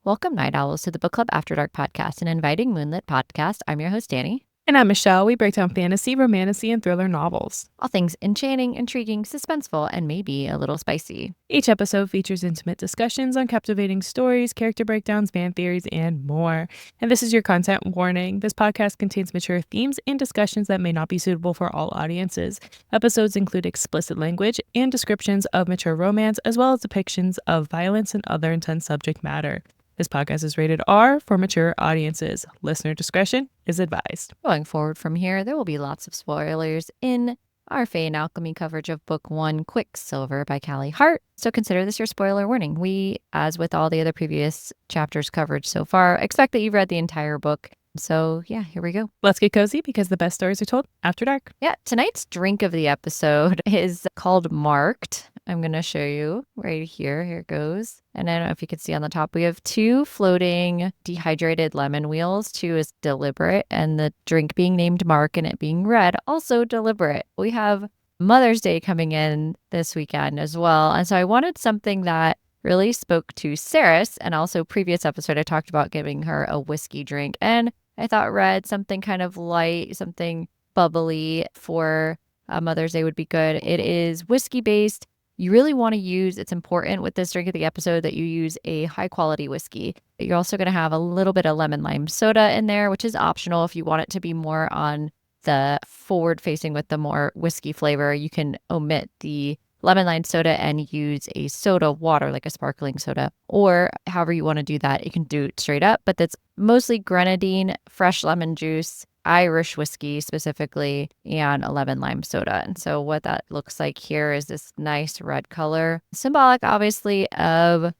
Welcome, Night Owls, to the Book Club After Dark podcast, an inviting moonlit podcast. I'm your host, Danny. And I'm Michelle. We break down fantasy, romantasy, and thriller novels. All things enchanting, intriguing, suspenseful, and maybe a little spicy. Each episode features intimate discussions on captivating stories, character breakdowns, fan theories, and more. And this is your content warning. This podcast contains mature themes and discussions that may not be suitable for all audiences. Episodes include explicit language and descriptions of mature romance, as well as depictions of violence and other intense subject matter. This podcast is rated R for mature audiences. Listener discretion is advised. Going forward from here, there will be lots of spoilers in our Fae and Alchemy coverage of Book 1, Quicksilver by Callie, Hart. So consider this your spoiler warning. We, as with all the other previous chapters coverage so far, expect that you've read the entire book. So yeah, here we go. Let's get cozy because the best stories are told after dark. Yeah, tonight's drink of the episode is called Marked. I'm going to show you right here. Here it goes. And I don't know if you can see on the top, we have 2 floating dehydrated lemon wheels. 2 is deliberate, and the drink being named Mark and it being red, also deliberate. We have Mother's Day coming in this weekend as well. And so I wanted something that really spoke to Saeris, and also previous episode I talked about giving her a whiskey drink. And I thought red, something kind of light, something bubbly for Mother's Day would be good. It is whiskey based. You really want to use, it's important with this drink of the episode that you use a high quality whiskey. You're also going to have a little bit of lemon lime soda in there, which is optional. If you want it to be more on the forward facing with the more whiskey flavor, you can omit the lemon lime soda and use a soda water, like a sparkling soda, or however you want to do that. You can do it straight up, but that's mostly grenadine, fresh lemon juice, Irish whiskey specifically, and a lemon lime soda. And so what that looks like here is this nice red color, symbolic obviously of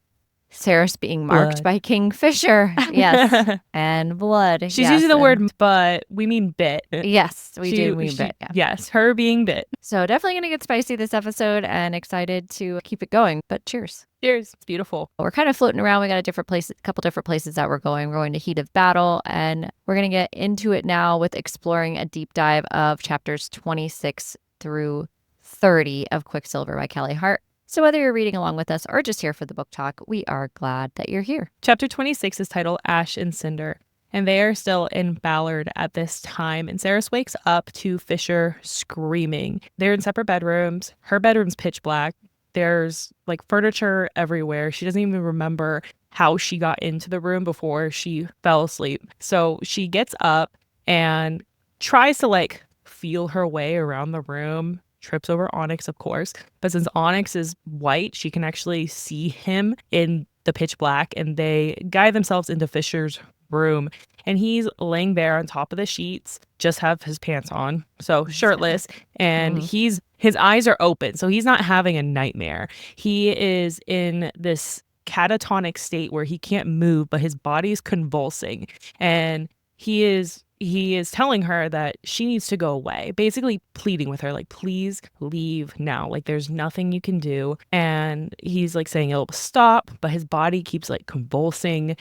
Saeris being marked by Kingfisher. Yes. And blood. She's using the word, but we mean bit. Yes, we do mean bit. Yeah. Yes, her being bit. So definitely going to get spicy this episode and excited to keep it going. But cheers. Cheers. It's beautiful. We're kind of floating around. We got a couple different places that we're going. We're going to Heat of Battle, and we're going to get into it now with exploring a deep dive of chapters 26 through 30 of Quicksilver by Callie, Hart. So whether you're reading along with us or just here for the book talk, we are glad that you're here. Chapter 26 is titled Ash and Cinder, and they are still in Ballad at this time. And Saeris wakes up to Fisher screaming. They're in separate bedrooms. Her bedroom's pitch black. There's like furniture everywhere. She doesn't even remember how she got into the room before she fell asleep. So she gets up and tries to like feel her way around the room. Trips over Onyx, of course. But since Onyx is white, she can actually see him in the pitch black, and they guide themselves into Fisher's room. And he's laying there on top of the sheets, just have his pants on, so shirtless, and his eyes are open, so he's not having a nightmare. He is in this catatonic state where he can't move, but his body is convulsing, and he is telling her that she needs to go away, basically pleading with her, like, please leave now. Like, there's nothing you can do. And he's like saying it'll stop, but his body keeps like convulsing.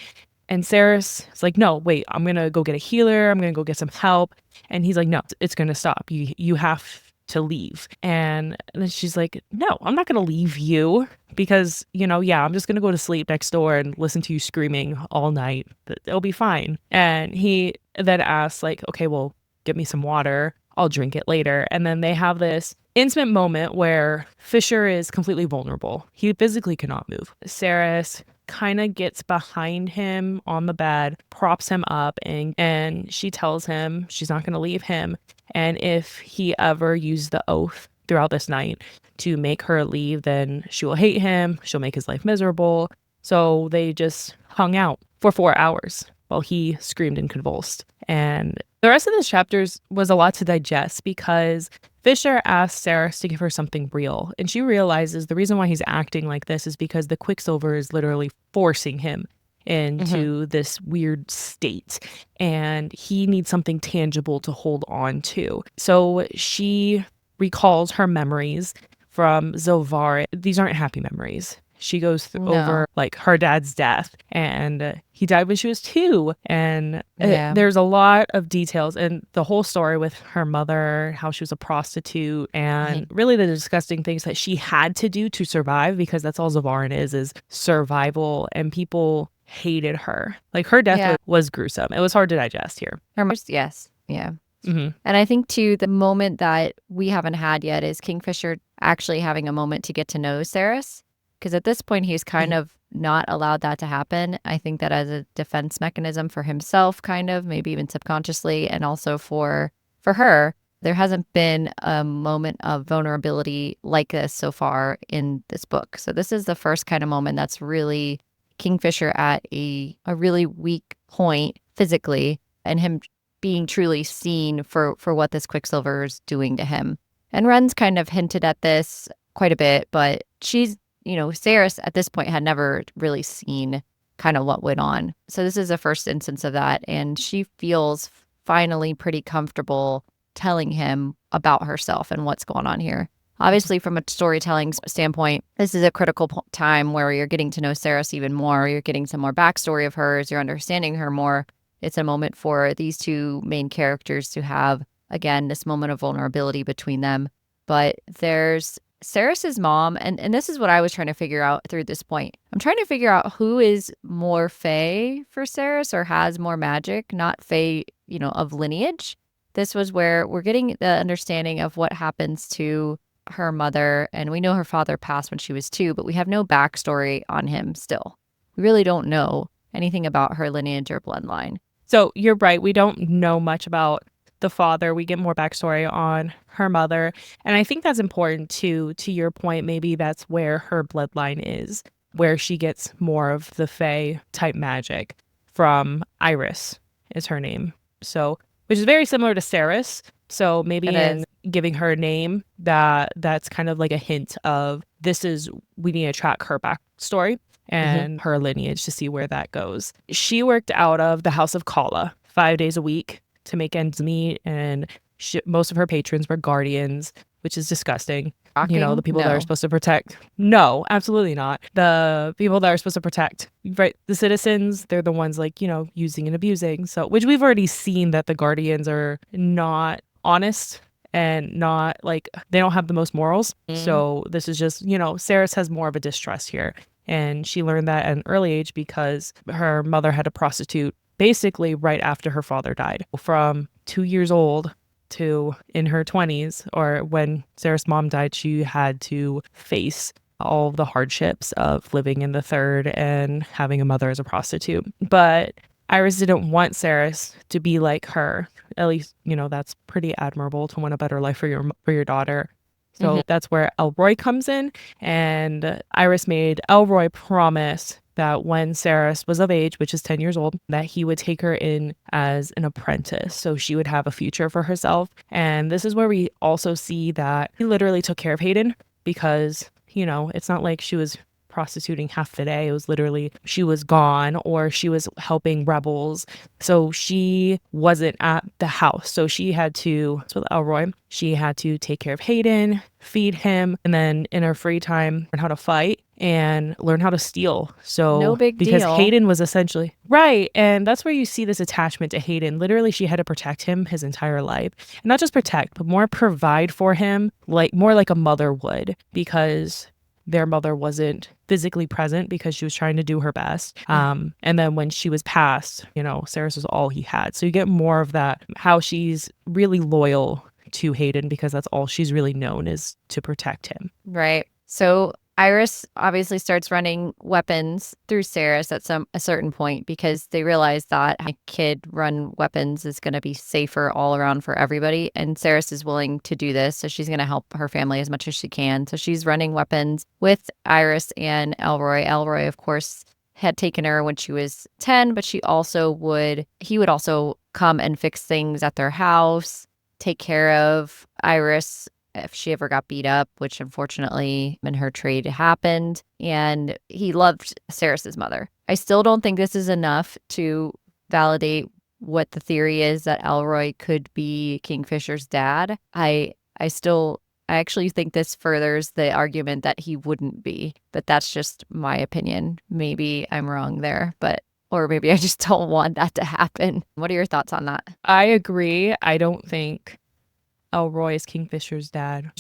And Saeris is like, no, wait, I'm going to go get a healer. I'm going to go get some help. And he's like, no, it's going to stop. You have to leave. And then she's like, no, I'm not going to leave you because, I'm just going to go to sleep next door and listen to you screaming all night. It'll be fine. And he then asks like, okay, well, get me some water. I'll drink it later. And then they have this intimate moment where Fisher is completely vulnerable. He physically cannot move. Saeris kind of gets behind him on the bed, props him up, and she tells him she's not going to leave him. And if he ever used the oath throughout this night to make her leave, then she will hate him. She'll make his life miserable. So they just hung out for 4 hours while he screamed and convulsed. And the rest of this chapters was a lot to digest because Fisher asks Saeris to give her something real. And she realizes the reason why he's acting like this is because the Quicksilver is literally forcing him into this weird state. And he needs something tangible to hold on to. So she recalls her memories from Zilvar. These aren't happy memories. She goes over like her dad's death, and he died when she was 2. And there's a lot of details, and the whole story with her mother, how she was a prostitute, and really the disgusting things that she had to do to survive, because that's all Zavarin is survival. And people hated her. Like her death Yeah. was gruesome. It was hard to digest here. Yes. Yeah. Hmm. And I think too, the moment that we haven't had yet is Kingfisher actually having a moment to get to know Saeris. Because at this point, he's kind of not allowed that to happen. I think that as a defense mechanism for himself, kind of, maybe even subconsciously, and also for her, there hasn't been a moment of vulnerability like this so far in this book. So this is the first kind of moment that's really Kingfisher at a really weak point physically, and him being truly seen for what this Quicksilver is doing to him. And Ren's kind of hinted at this quite a bit, but she's, Saeris at this point had never really seen kind of what went on. So this is the first instance of that. And she feels finally pretty comfortable telling him about herself and what's going on here. Obviously, from a storytelling standpoint, this is a critical time where you're getting to know Saeris even more. You're getting some more backstory of hers. You're understanding her more. It's a moment for these two main characters to have, again, this moment of vulnerability between them. But there's Saeris's mom, and this is what I was trying to figure out through this point. I'm trying to figure out who is more Fae for Saeris or has more magic, not Fae, of lineage. This was where we're getting the understanding of what happens to her mother, and we know her father passed when she was 2, but we have no backstory on him still. We really don't know anything about her lineage or bloodline. So you're right. We don't know much about the father. We get more backstory on her mother. And I think that's important to your point. Maybe that's where her bloodline is, where she gets more of the Fae type magic from. Iris is her name. So, which is very similar to Saeris. So maybe in giving her a name, that's kind of like a hint of we need to track her backstory and her lineage to see where that goes. She worked out of the House of Callie 5 days a week to make ends meet, and most of her patrons were guardians, which is disgusting. Shocking? The people that are supposed to protect. No, absolutely not. The people that are supposed to protect, right? The citizens, they're the ones using and abusing. So, which we've already seen that the guardians are not honest and not they don't have the most morals. So this is just, Saeris has more of a distrust here. And she learned that at an early age because her mother had a prostitute basically right after her father died. From 2 years old to in her 20s, or when Saeris' mom died, she had to face all the hardships of living in the third and having a mother as a prostitute. But Iris didn't want Saeris to be like her. At least, that's pretty admirable to want a better life for your daughter. So that's where Elroy comes in, and Iris made Elroy promise that when Saeris was of age, which is 10 years old, that he would take her in as an apprentice so she would have a future for herself. And this is where we also see that he literally took care of Hayden because, it's not like she was prostituting half the day. It was literally she was gone or she was helping rebels. So she wasn't at the house. So she had to, with Elroy, she had to take care of Hayden, feed him, and then in her free time, learn how to fight and learn how to steal. So no big because deal. Hayden was essentially right. And that's where you see this attachment to Hayden. Literally, she had to protect him his entire life. And not just protect, but more provide for him, more like a mother would, because their mother wasn't physically present because she was trying to do her best. And then when she was passed, Saeris was all he had. So you get more of that, how she's really loyal to Hayden because that's all she's really known is to protect him. Right. So Iris obviously starts running weapons through Saeris at a certain point because they realize that a kid run weapons is going to be safer all around for everybody. And Saeris is willing to do this. So she's going to help her family as much as she can. So she's running weapons with Iris and Elroy. Elroy, of course, had taken her when she was 10, but he would also come and fix things at their house, take care of Iris if she ever got beat up, which unfortunately in her trade happened. And he loved Saeris' mother. I still don't think this is enough to validate what the theory is that Elroy could be Kingfisher's dad. I actually think this furthers the argument that he wouldn't be, but that's just my opinion. Maybe I'm wrong there, or maybe I just don't want that to happen. What are your thoughts on that? I agree. I don't think Elroy is Kingfisher's dad.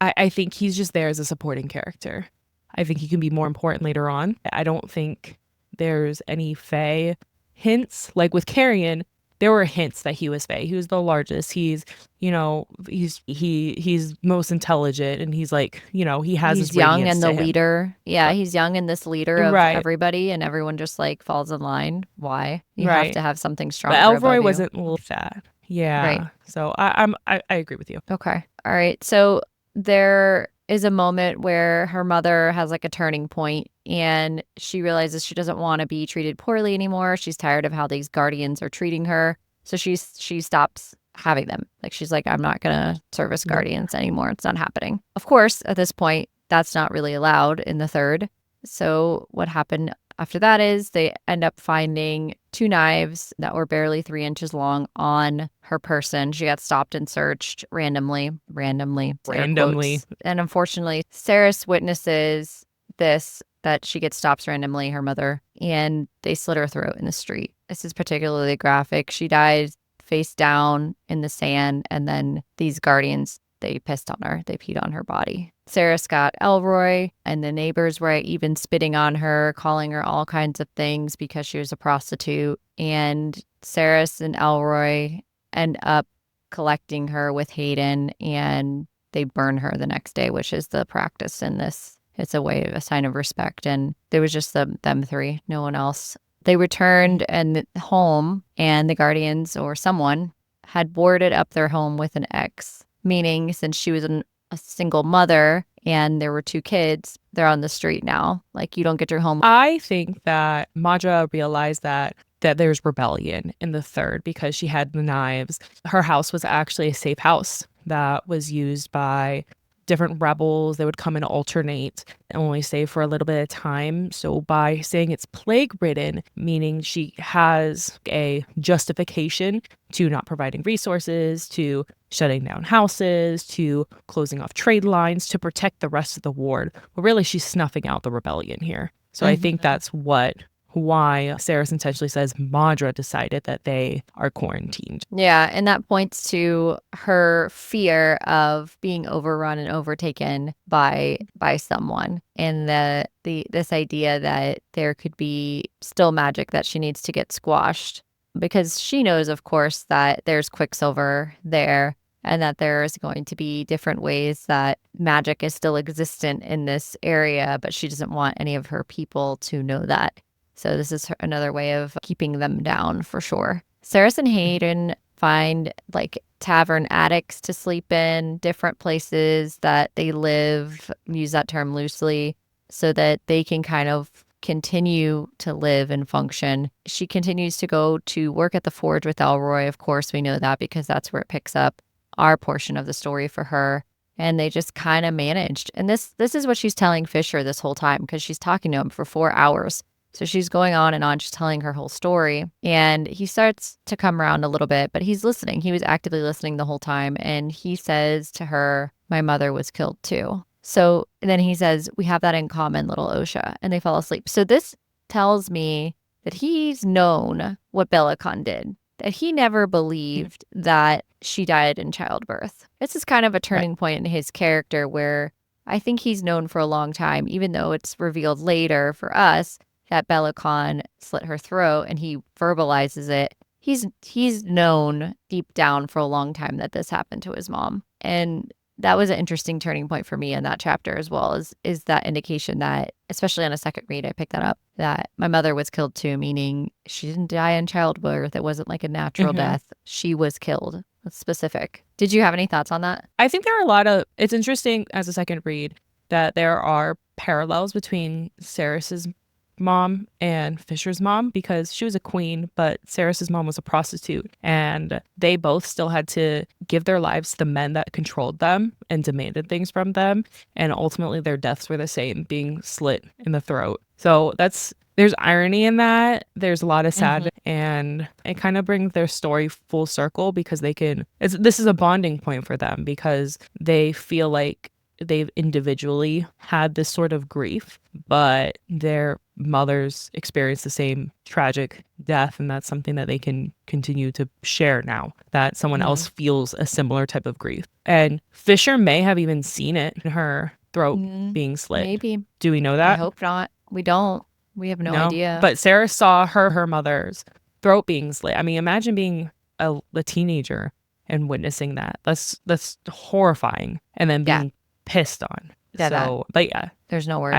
I think he's just there as a supporting character. I think he can be more important later on. I don't think there's any Fae hints. Like with Carrion, there were hints that he was Fae. He was the largest. He's, he's most intelligent, and he's like, he has He's his young radiance and to the him. leader. Yeah, he's young and this leader of Right, everybody, and everyone just like falls in line. Why? You have right. to have something But stronger Elroy above you. wasn't like that. Right. Yeah. So I agree with you. Okay. All right. So there is a moment where her mother has like a turning point and she realizes she doesn't want to be treated poorly anymore. She's tired of how these guardians are treating her. So she stops having them. Like she's like, I'm not gonna service Nope. guardians anymore. It's not happening. Of course, at this point, that's not really allowed in the third. So what happened after that is they end up finding 2 knives that were barely 3 inches long on her person. She got stopped and searched randomly, air Randomly. quotes. And unfortunately, Saeris witnesses this, that she gets stopped randomly, her mother, and they slit her throat in the street. This is particularly graphic. She died face down in the sand, and then these guardians, they pissed on her. They peed on her body. Saeris got Elroy, and the neighbors were even spitting on her, calling her all kinds of things because she was a prostitute. And Saeris and Elroy end up collecting her with Hayden, and they burn her the next day, which is the practice in this. It's a sign of respect. And there was just them 3, no one else. They returned and home, and the guardians or someone had boarded up their home with an ex, meaning since she was a single mother and there were 2 kids, they're on the street now. Like, you don't get your home. I think that Madra realized that there's rebellion in the third because she had the knives. Her house was actually a safe house that was used by different rebels. They would come and alternate and only stay for a little bit of time. So by saying it's plague ridden, meaning she has a justification to not providing resources, to shutting down houses, to closing off trade lines, to protect the rest of the ward. But really, she's snuffing out the rebellion here. So I think that's why Saeris intentionally says Madra decided that they are quarantined. Yeah, and that points to her fear of being overrun and overtaken by someone, and this idea that there could be still magic that she needs to get squashed, because she knows, of course, that there's Quicksilver there and that there's going to be different ways that magic is still existent in this area, but she doesn't want any of her people to know that. So this is another way of keeping them down for sure. Saeris and Hayden find like tavern attics to sleep in, different places that they live, use that term loosely, so that they can kind of continue to live and function. She continues to go to work at the forge with Elroy. Of course, we know that because that's where it picks up our portion of the story for her. And they just kind of managed. And this is what she's telling Fisher this whole time, because she's talking to him for 4 hours. So she's going on and on, just telling her whole story. And he starts to come around a little bit, but he's listening. He was actively listening the whole time. And he says to her, my mother was killed too. So then he says, we have that in common, little Osha. And they fall asleep. So this tells me that he's known what Bellicon did, that he never believed that she died in childbirth. This is kind of a turning point in his character where I think he's known for a long time, even though it's revealed later for us that Bellicon slit her throat and he verbalizes it. He's known deep down for a long time that this happened to his mom. And that was an interesting turning point for me in that chapter as well, is that indication that, especially on a second read, I picked that up, that my mother was killed too, meaning she didn't die in childbirth. It wasn't like a natural death. She was killed. That's specific. Did you have any thoughts on that? I think there are it's interesting as a second read that there are parallels between Saeris's mom and Fisher's mom, because she was a queen, but Saeris's mom was a prostitute, and they both still had to give their lives to the men that controlled them and demanded things from them, and ultimately their deaths were the same, being slit in the throat. So there's irony in that. There's a lot of sadness, and it kind of brings their story full circle, because this is a bonding point for them, because they feel like they've individually had this sort of grief, but their mothers experienced the same tragic death, and that's something that they can continue to share now, that someone else feels a similar type of grief. And Fisher may have even seen it in her throat being slit. Maybe. Do we know that? I hope not. We don't. We have no No, idea. but Sarah saw her mother's throat being slit. I mean, imagine being a teenager and witnessing that. That's horrifying, and then Yeah. being pissed on. Yeah, that So, but yeah, there's no words.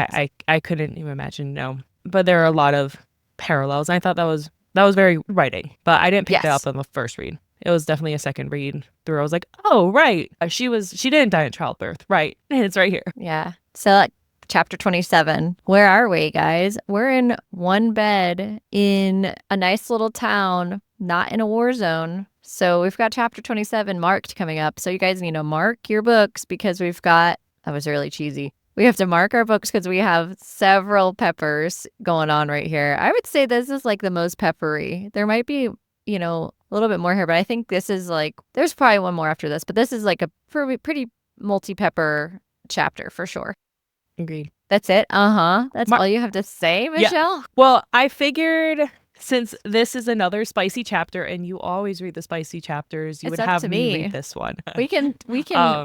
I couldn't even imagine. No, but there are a lot of parallels. I thought that was very writing, but I didn't pick that Yes. up on the first read. It was definitely a second read through. I was like, oh right, she didn't die in childbirth, right? It's right here. Yeah. So chapter 27. Where are we, guys? We're in one bed in a nice little town, not in a war zone. So we've got chapter 27 marked coming up. So you guys need to mark your books because we've got, that was really cheesy. We have to mark our books because we have several peppers going on right here. I would say this is like the most peppery. There might be, a little bit more here, but I think this is like, there's probably one more after this, but this is like a pretty multi-pepper chapter for sure. Agreed. That's it? That's all you have to say, Yeah. Michelle? Well, I figured since this is another spicy chapter and you always read the spicy chapters, you It's would up have to me me. read this one. We can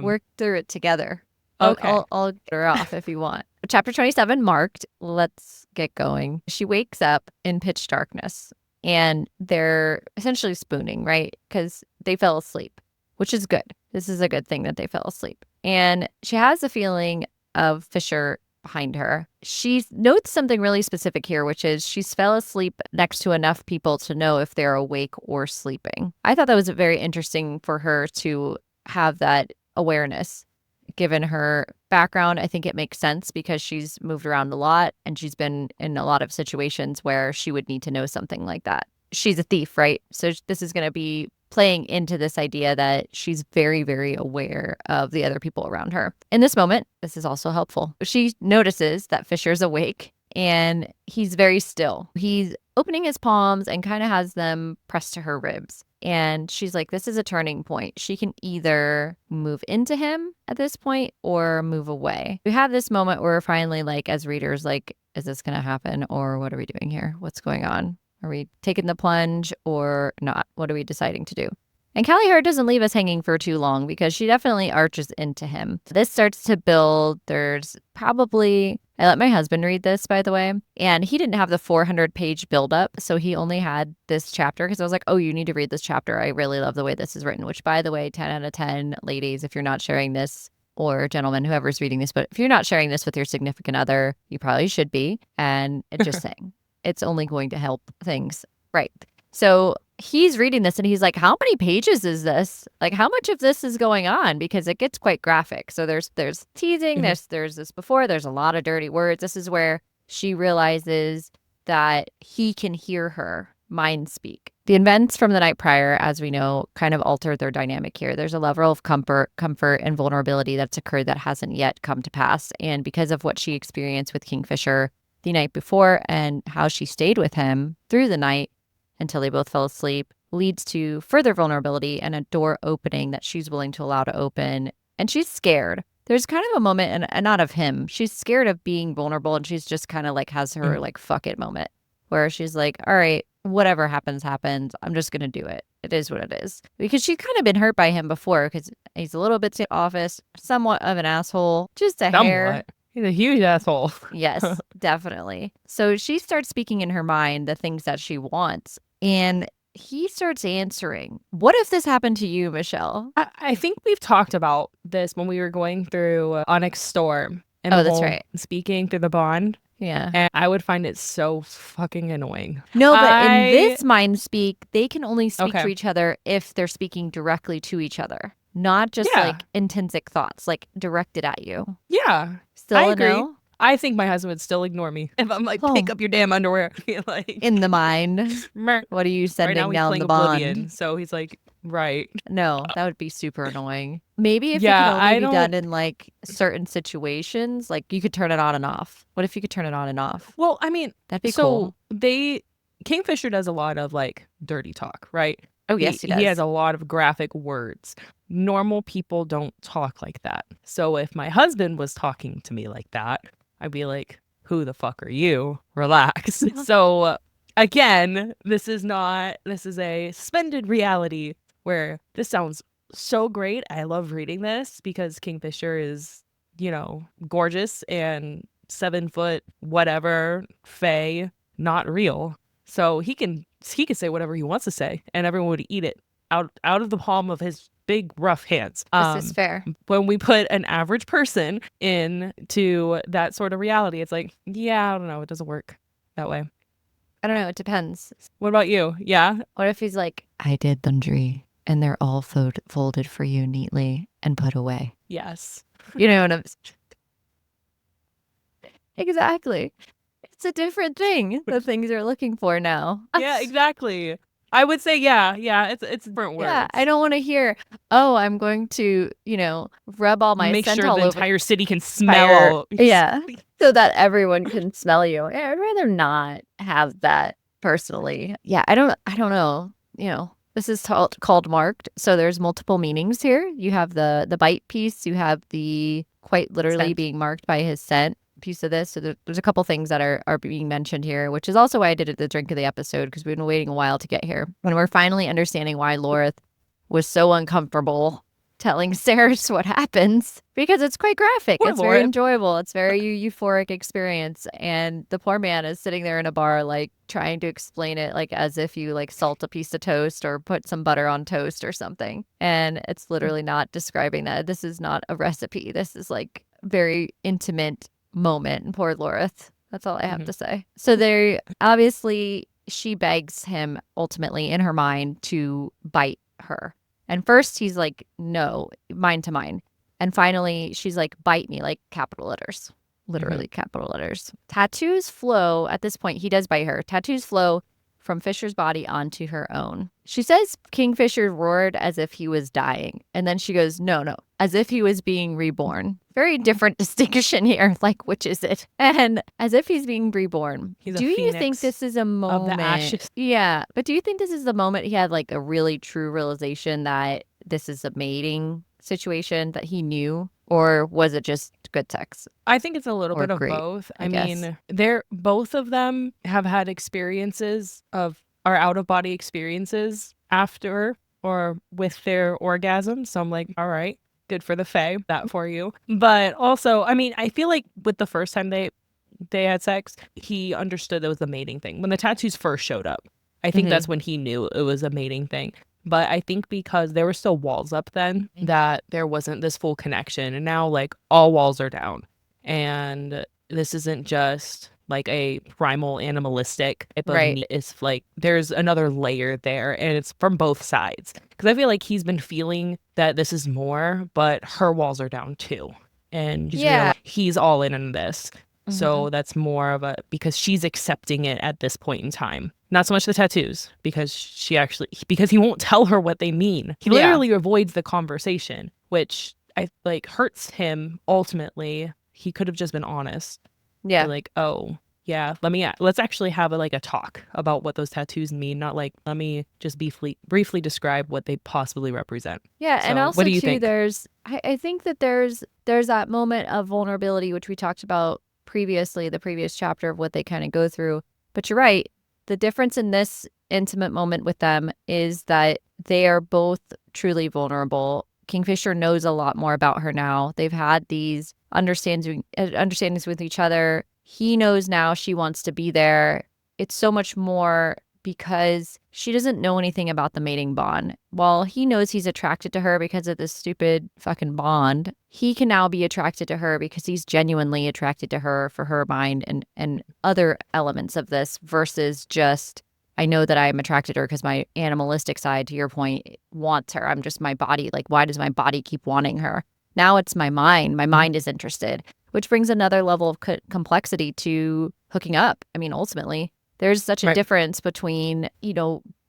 work through it together. Okay. I'll get her off if you want. Chapter 27 marked. Let's get going. She wakes up in pitch darkness and they're essentially spooning, right? Because they fell asleep, which is good. This is a good thing that they fell asleep. And she has a feeling of Fisher behind her. She notes something really specific here, which is she's fell asleep next to enough people to know if they're awake or sleeping. I thought that was very interesting for her to have that awareness. Given her background, I think it makes sense because she's moved around a lot and she's been in a lot of situations where she would need to know something like that. She's a thief, right? So this is going to be playing into this idea that she's very, very aware of the other people around her. In this moment, this is also helpful. She notices that Fisher's awake and he's very still. He's opening his palms and kind of has them pressed to her ribs. And she's like, this is a turning point. She can either move into him at this point or move away. We have this moment where we're finally like, as readers, like, is this going to happen or what are we doing here? What's going on? Are we taking the plunge or not? What are we deciding to do? And Callie Hart doesn't leave us hanging for too long because she definitely arches into him. This starts to build. There's probably, I let my husband read this, by the way, and he didn't have the 400-page buildup. So he only had this chapter because I was like, oh, you need to read this chapter. I really love the way this is written, which, by the way, 10 out of 10, ladies, if you're not sharing this, or gentlemen, whoever's reading this, but if you're not sharing this with your significant other, you probably should be. And it's just saying, it's only going to help things. Right. So he's reading this and he's like, how many pages is this? Like, how much of this is going on? Because it gets quite graphic. So there's teasing, there's this before, there's a lot of dirty words. This is where she realizes that he can hear her mind speak. The events from the night prior, as we know, kind of altered their dynamic here. There's a level of comfort and vulnerability that's occurred that hasn't yet come to pass. And because of what she experienced with Kingfisher the night before and how she stayed with him through the night until they both fell asleep, leads to further vulnerability and a door opening that she's willing to allow to open. And she's scared. There's kind of a moment, and not of him. She's scared of being vulnerable, and she's just kind of like has her like fuck it moment where she's like, all right, whatever happens, happens. I'm just going to do it. It is what it is. Because she's kind of been hurt by him before because he's a little bit office, somewhat of an asshole, just a hair. He's a huge asshole. Yes, definitely. So she starts speaking in her mind the things that she wants. And he starts answering. What if this happened to you, Michelle? I think we've talked about this when we were going through Onyx Storm. And oh, that's right. Speaking through the bond. Yeah. And I would find it so fucking annoying. No, but in this mind speak, they can only speak to each other if they're speaking directly to each other. Not just like intrinsic thoughts, like directed at you. Yeah. Still I a agree. no? I think my husband would still ignore me if I'm like, pick up your damn underwear. Like, in the mind. What are you sending right now down he's the bond? Oblivion, so he's like, right. No, that would be super annoying. Maybe if it could only be done in like certain situations, like you could turn it on and off. What if you could turn it on and off? Well, I mean, that'd be cool. Kingfisher does a lot of like dirty talk, right? Oh, yes, he does. He has a lot of graphic words. Normal people don't talk like that. So if my husband was talking to me like that, I'd be like, who the fuck are you? Relax. So again, this is a suspended reality where this sounds so great. I love reading this because Kingfisher is, gorgeous and 7-foot whatever fae, not real. So he can say whatever he wants to say, and everyone would eat it out of the palm of his big rough hands. This is fair. When we put an average person into that sort of reality, it's like, yeah, I don't know, it doesn't work that way. I don't know. It depends. What about you? Yeah. What if he's like, I did laundry and they're all folded for you neatly and put away? Yes. You know what I'm Exactly. It's a different thing. The things you're looking for now. Yeah, exactly. I would say, yeah, it's different words. Yeah, I don't want to hear, oh, I'm going to, rub all my Make scent sure all the over entire city can smell. Yeah, so that everyone can smell you. Yeah, I'd rather not have that personally. Yeah, I don't know. This is called marked, so there's multiple meanings here. You have the bite piece, you have the quite literally Scent. being marked by his scent piece of this. So there's a couple things that are being mentioned here, which is also why I did it the drink of the episode, because we've been waiting a while to get here. And we're finally understanding why Lorreth was so uncomfortable telling Saeris what happens, because it's quite graphic. Poor It's very Lorreth. enjoyable. It's very euphoric experience. And the poor man is sitting there in a bar, like trying to explain it, like as if you like salt a piece of toast or put some butter on toast or something. And it's literally not describing that. This is not a recipe. This is like very intimate moment. And poor Lorreth. That's all I have to say. So there, obviously, she begs him ultimately in her mind to bite her. And first he's like, no, mine to mine. And finally she's like, bite me, like capital letters, literally capital letters. Tattoos flow at this point. He does bite her. Tattoos flow from Fisher's body onto her own. She says Kingfisher roared as if he was dying. And then she goes, no, as if he was being reborn. Very different distinction here. Like, which is it? And as if he's being reborn. He's a do you think phoenix this is a moment? of the ashes. Yeah. But do you think this is the moment he had like a really true realization that this is a mating situation that he knew? Or was it just good sex? I think it's a little bit of great, both. I mean, both of them have had experiences of our out of body experiences after or with their orgasms. So I'm like, all right, good for the fae, that for you. But also, I mean, I feel like with the first time they had sex, he understood it was a mating thing. When the tattoos first showed up, I think that's when he knew it was a mating thing. But I think because there were still walls up then, that there wasn't this full connection. And now, like, all walls are down. And this isn't just like a primal animalistic type of need. It's like there's another layer there, and it's from both sides. Because I feel like he's been feeling that this is more, but her walls are down too. And he's all in on this. So that's more of because she's accepting it at this point in time. Not so much the tattoos, because he won't tell her what they mean. He literally avoids the conversation, which I like hurts him ultimately. He could have just been honest. Yeah. Be like, oh, yeah, let's actually have a talk about what those tattoos mean. Not like, let me just briefly describe what they possibly represent. Yeah. So, and also what do you too, think? I think that there's that moment of vulnerability, which we talked about previously, the previous chapter of what they kind of go through. But you're right. The difference in this intimate moment with them is that they are both truly vulnerable. Kingfisher knows a lot more about her now. They've had these understandings with each other. He knows now she wants to be there. It's so much more because she doesn't know anything about the mating bond. While he knows he's attracted to her because of this stupid fucking bond, he can now be attracted to her because he's genuinely attracted to her for her mind and other elements of this versus just, I know that I'm attracted to her because my animalistic side, to your point, wants her. I'm just my body. Like, why does my body keep wanting her? Now it's my mind. My mind is interested, which brings another level of complexity to hooking up. I mean, ultimately, there's such a difference between,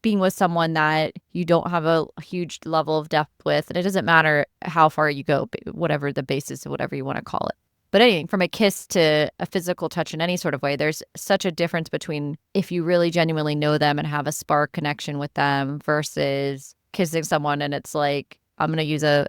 being with someone that you don't have a huge level of depth with. And it doesn't matter how far you go, whatever the basis of whatever you want to call it. But anything from a kiss to a physical touch in any sort of way, there's such a difference between if you really genuinely know them and have a spark connection with them versus kissing someone. And it's like, I'm going to use a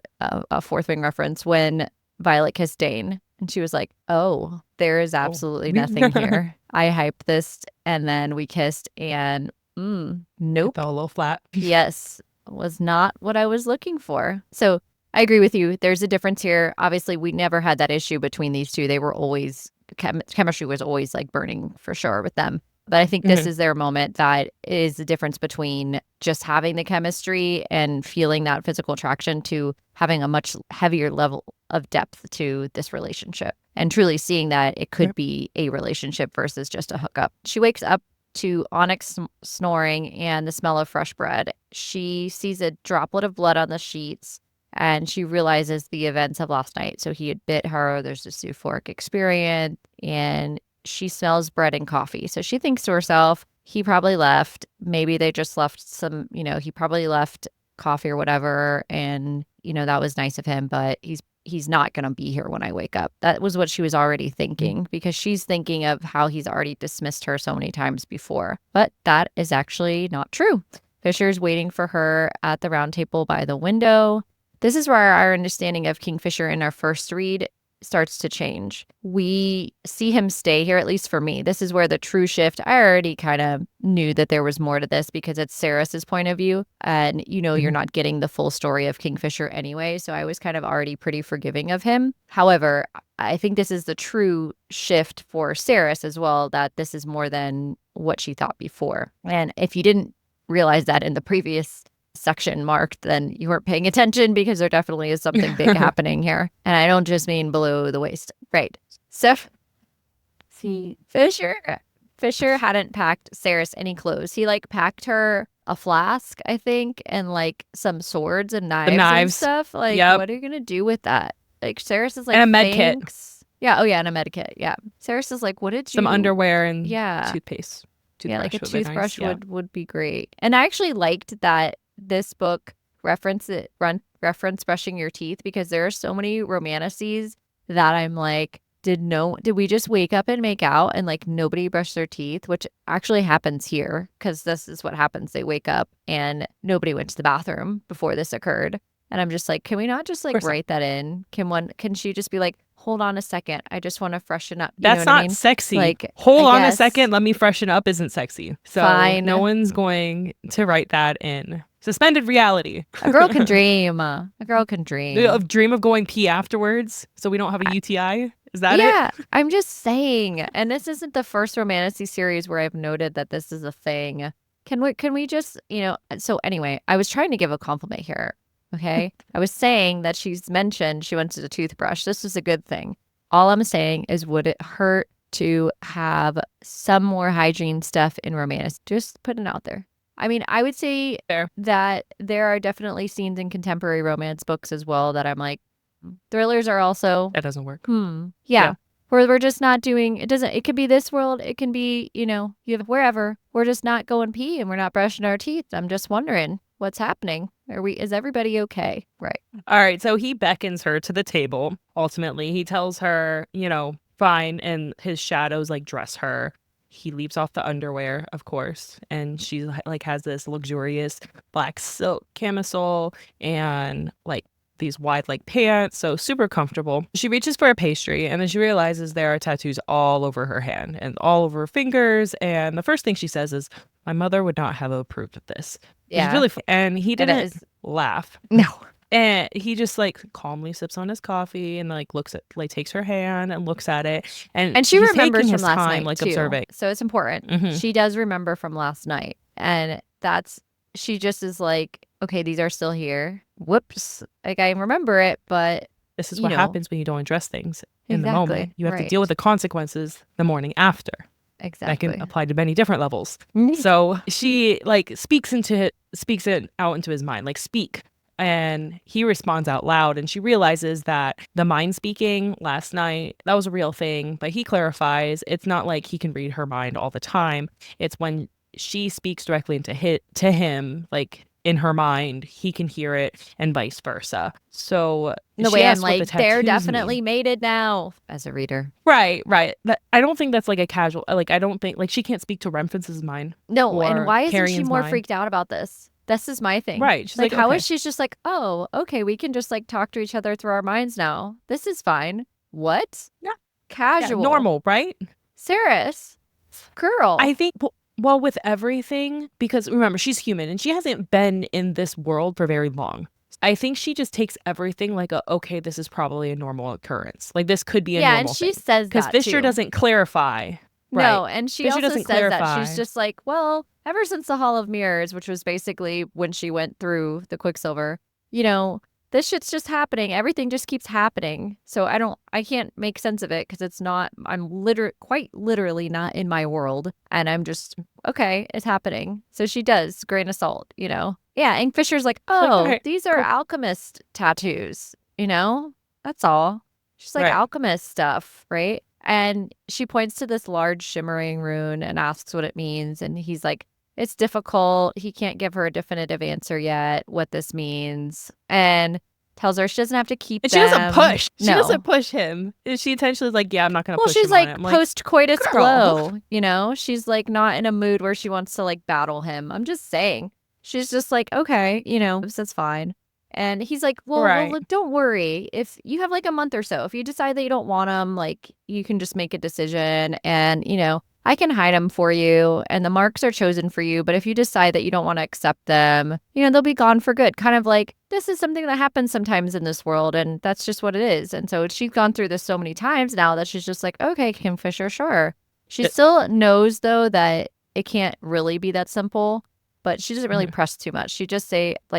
Fourth Wing reference when Violet kissed Dane. And she was like, oh, there is absolutely nothing here. I hyped this and then we kissed and nope. It fell a little flat. Yes, was not what I was looking for. So I agree with you. There's a difference here. Obviously, we never had that issue between these two. They were always chemistry was always like burning for sure with them. But I think this Mhm. is their moment that is the difference between just having the chemistry and feeling that physical attraction to having a much heavier level of depth to this relationship and truly seeing that it could Yep. be a relationship versus just a hookup. She wakes up to Onyx snoring and the smell of fresh bread. She sees a droplet of blood on the sheets and she realizes the events of last night. So he had bit her. There's this euphoric experience and she smells bread and coffee. So she thinks to herself, he probably left. Maybe they just left some, he probably left coffee or whatever. And, that was nice of him, but he's not going to be here when I wake up. That was what she was already thinking because she's thinking of how he's already dismissed her so many times before. But that is actually not true. Fisher's waiting for her at the round table by the window. This is where our understanding of Kingfisher in our first read starts to change. We see him stay here, at least for me. This is where the true shift, I already kind of knew that there was more to this because it's Saeris's point of view. And, you're not getting the full story of Kingfisher anyway. So I was kind of already pretty forgiving of him. However, I think this is the true shift for Saeris as well, that this is more than what she thought before. And if you didn't realize that in the previous section marked, then you weren't paying attention because there definitely is something big happening here. And I don't just mean below the waist. Right. So, see, Fisher hadn't packed Saeris any clothes. He packed her a flask, I think, and some swords and knives, and stuff. Yep. What are you going to do with that? Saeris is and a med kit. Yeah. Oh, yeah. And a med kit. Yeah. Saeris is what did you... Some underwear and toothpaste. Toothbrush a toothbrush nice. would be great. And I actually liked that this book reference brushing your teeth because there are so many romantices that I'm did we just wake up and make out and nobody brushed their teeth, which actually happens here because this is what happens. They wake up and nobody went to the bathroom before this occurred. And I'm just can we not just write that in? Can she just be hold on a second, I just want to freshen up? That's not sexy. Hold on a second, let me freshen up isn't sexy. So fine. No one's going to write that in. Suspended reality. A girl can dream. A girl can dream. Dream of going pee afterwards so we don't have a UTI? Is that it? Yeah, I'm just saying. And this isn't the first romantasy series where I've noted that this is a thing. Can we just, so anyway, I was trying to give a compliment here. Okay. I was saying that she's mentioned she went to the toothbrush. This was a good thing. All I'm saying is, would it hurt to have some more hygiene stuff in romance? Just putting it out there. I mean, I would say that there are definitely scenes in contemporary romance books as well that I'm thrillers are also... That doesn't work. Yeah. Where we're just not doing... It could be this world. It can be, you have wherever. We're just not going pee and we're not brushing our teeth. I'm just wondering what's happening. Is everybody okay? Right. All right. So he beckons her to the table. Ultimately, he tells her, fine. And his shadows dress her. He leaves off the underwear, of course, and she has this luxurious black silk camisole and these wide pants, so super comfortable. She reaches for a pastry and then she realizes there are tattoos all over her hand and all over her fingers. And the first thing she says is, "My mother would not have approved of this." Yeah, it's really fun. And he didn't laugh. No. And he just calmly sips on his coffee and looks at takes her hand and looks at it. And she remembers from last night too. Observing. So it's important. She does remember from last night. And she just is okay, these are still here. Whoops. I remember it, but this is what happens when you don't address things in the moment. You have to deal with the consequences the morning after. Exactly. That can apply to many different levels. So she speaks it out into his mind, speak. And he responds out loud and she realizes that the mind speaking last night, that was a real thing. But he clarifies it's not he can read her mind all the time. It's when she speaks directly into to him, in her mind, he can hear it and vice versa. So the way I'm they're definitely mated now as a reader. Right. I don't think that's a casual, I don't think she can't speak to Remphanis's mind. No, and why isn't she more freaked out about this? This is my thing. Right. She's how okay. is she just oh, okay, we can just talk to each other through our minds now. This is fine. What? Yeah. Casual. Yeah, normal, right? Saeris, girl. I think, well, with everything, because remember, she's human and she hasn't been in this world for very long. I think she just takes everything like okay, this is probably a normal occurrence. Like this could be a Yeah, and normal she thing. says Because that Fisher too. doesn't clarify. Right. No, and she Fisher also doesn't says that she's clarify. just like, well, ever since the Hall of Mirrors, which was basically when she went through the Quicksilver, you know, this shit's just happening. Everything just keeps happening. So I can't make sense of it because it's not, quite literally not in my world. And I'm just, okay, it's happening. So she does, grain of salt, Yeah. And Fisher's like, She's like, all oh, right, these are cool. alchemist tattoos, That's all. She's like Right. alchemist stuff, right? And she points to this large shimmering rune and asks what it means. And he's like, it's difficult. He can't give her a definitive answer yet, what this means. And tells her she doesn't have to keep And she doesn't them. push. She No. doesn't push him. She intentionally is like, yeah, I'm not gonna Well, push she's him on like it. I'm like, post coitus girl. glow, She's like not in a mood where she wants to like battle him. I'm just saying. She's just like, okay, that's fine. And he's like, well, Right. look, don't worry. If you have like a month or so, if you decide that you don't want them, like you can just make a decision and, I can hide them for you and the marks are chosen for you. But if you decide that you don't want to accept them, they'll be gone for good. Kind of like this is something that happens sometimes in this world and that's just what it is. And so she's gone through this so many times now that she's just like, okay, Kingfisher, sure. She still knows though that it can't really be that simple, but she doesn't really press too much. She just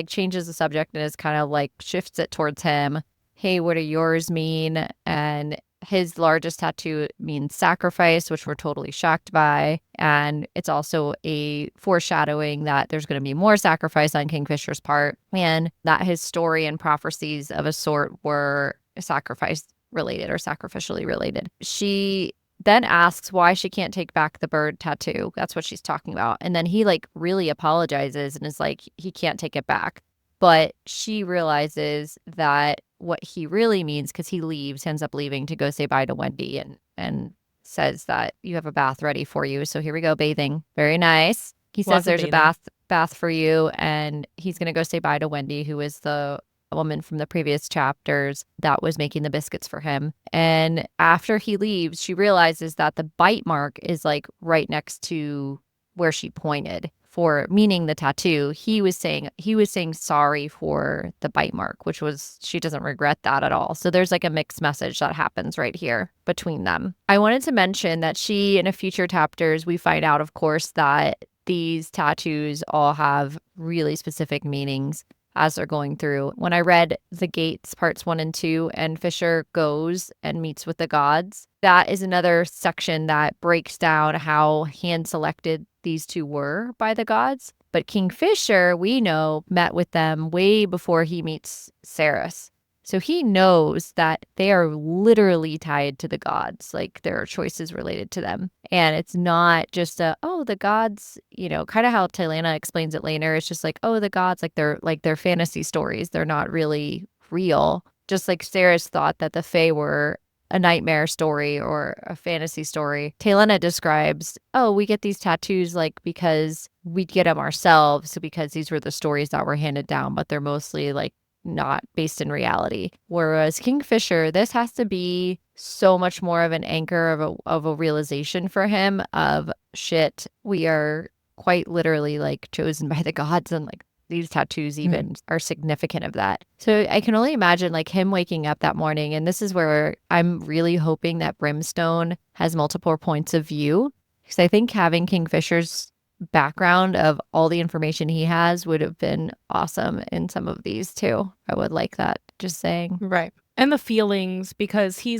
changes the subject and is kind of like shifts it towards him. Hey, what do yours mean? And his largest tattoo means sacrifice, which we're totally shocked by. And it's also a foreshadowing that there's going to be more sacrifice on Kingfisher's part and that his story and prophecies of a sort were sacrifice related or sacrificially related. She then asks why she can't take back the bird tattoo. That's what she's talking about. And then he really apologizes and is like, he can't take it back. But she realizes that what he really means, because he ends up leaving to go say bye to Wendy and says that you have a bath ready for you. So here we go, bathing. Very nice. He says there's a bath for you and he's going to go say bye to Wendy, who is the woman from the previous chapters that was making the biscuits for him. And after he leaves, she realizes that the bite mark is right next to where she pointed for meaning the tattoo. He was saying sorry for the bite mark, which was, she doesn't regret that at all. So there's a mixed message that happens right here between them. I wanted to mention that in a future chapters, we find out, of course, that these tattoos all have really specific meanings as they're going through. When I read The Gates parts 1 and 2 and Fisher goes and meets with the gods, that is another section that breaks down how hand selected these two were by the gods. But Kingfisher, we know, met with them way before he meets Saeris. So he knows that they are literally tied to the gods. There are choices related to them. And it's not just the gods, kind of how Taylana explains it later. It's just the gods, they're fantasy stories. They're not really real. Just like Saeris thought that the Fae were a nightmare story or a fantasy story. Taylana describes, we get these tattoos because we get them ourselves, because these were the stories that were handed down, but they're mostly not based in reality. Whereas Kingfisher, this has to be so much more of an anchor of a realization for him of shit. We are quite literally chosen by the gods, and these tattoos even are significant of that. So I can only imagine him waking up that morning. And this is where I'm really hoping that Brimstone has multiple points of view, because I think having Kingfisher's background of all the information he has would have been awesome in some of these too. I would like that, just saying. Right. And the feelings, because he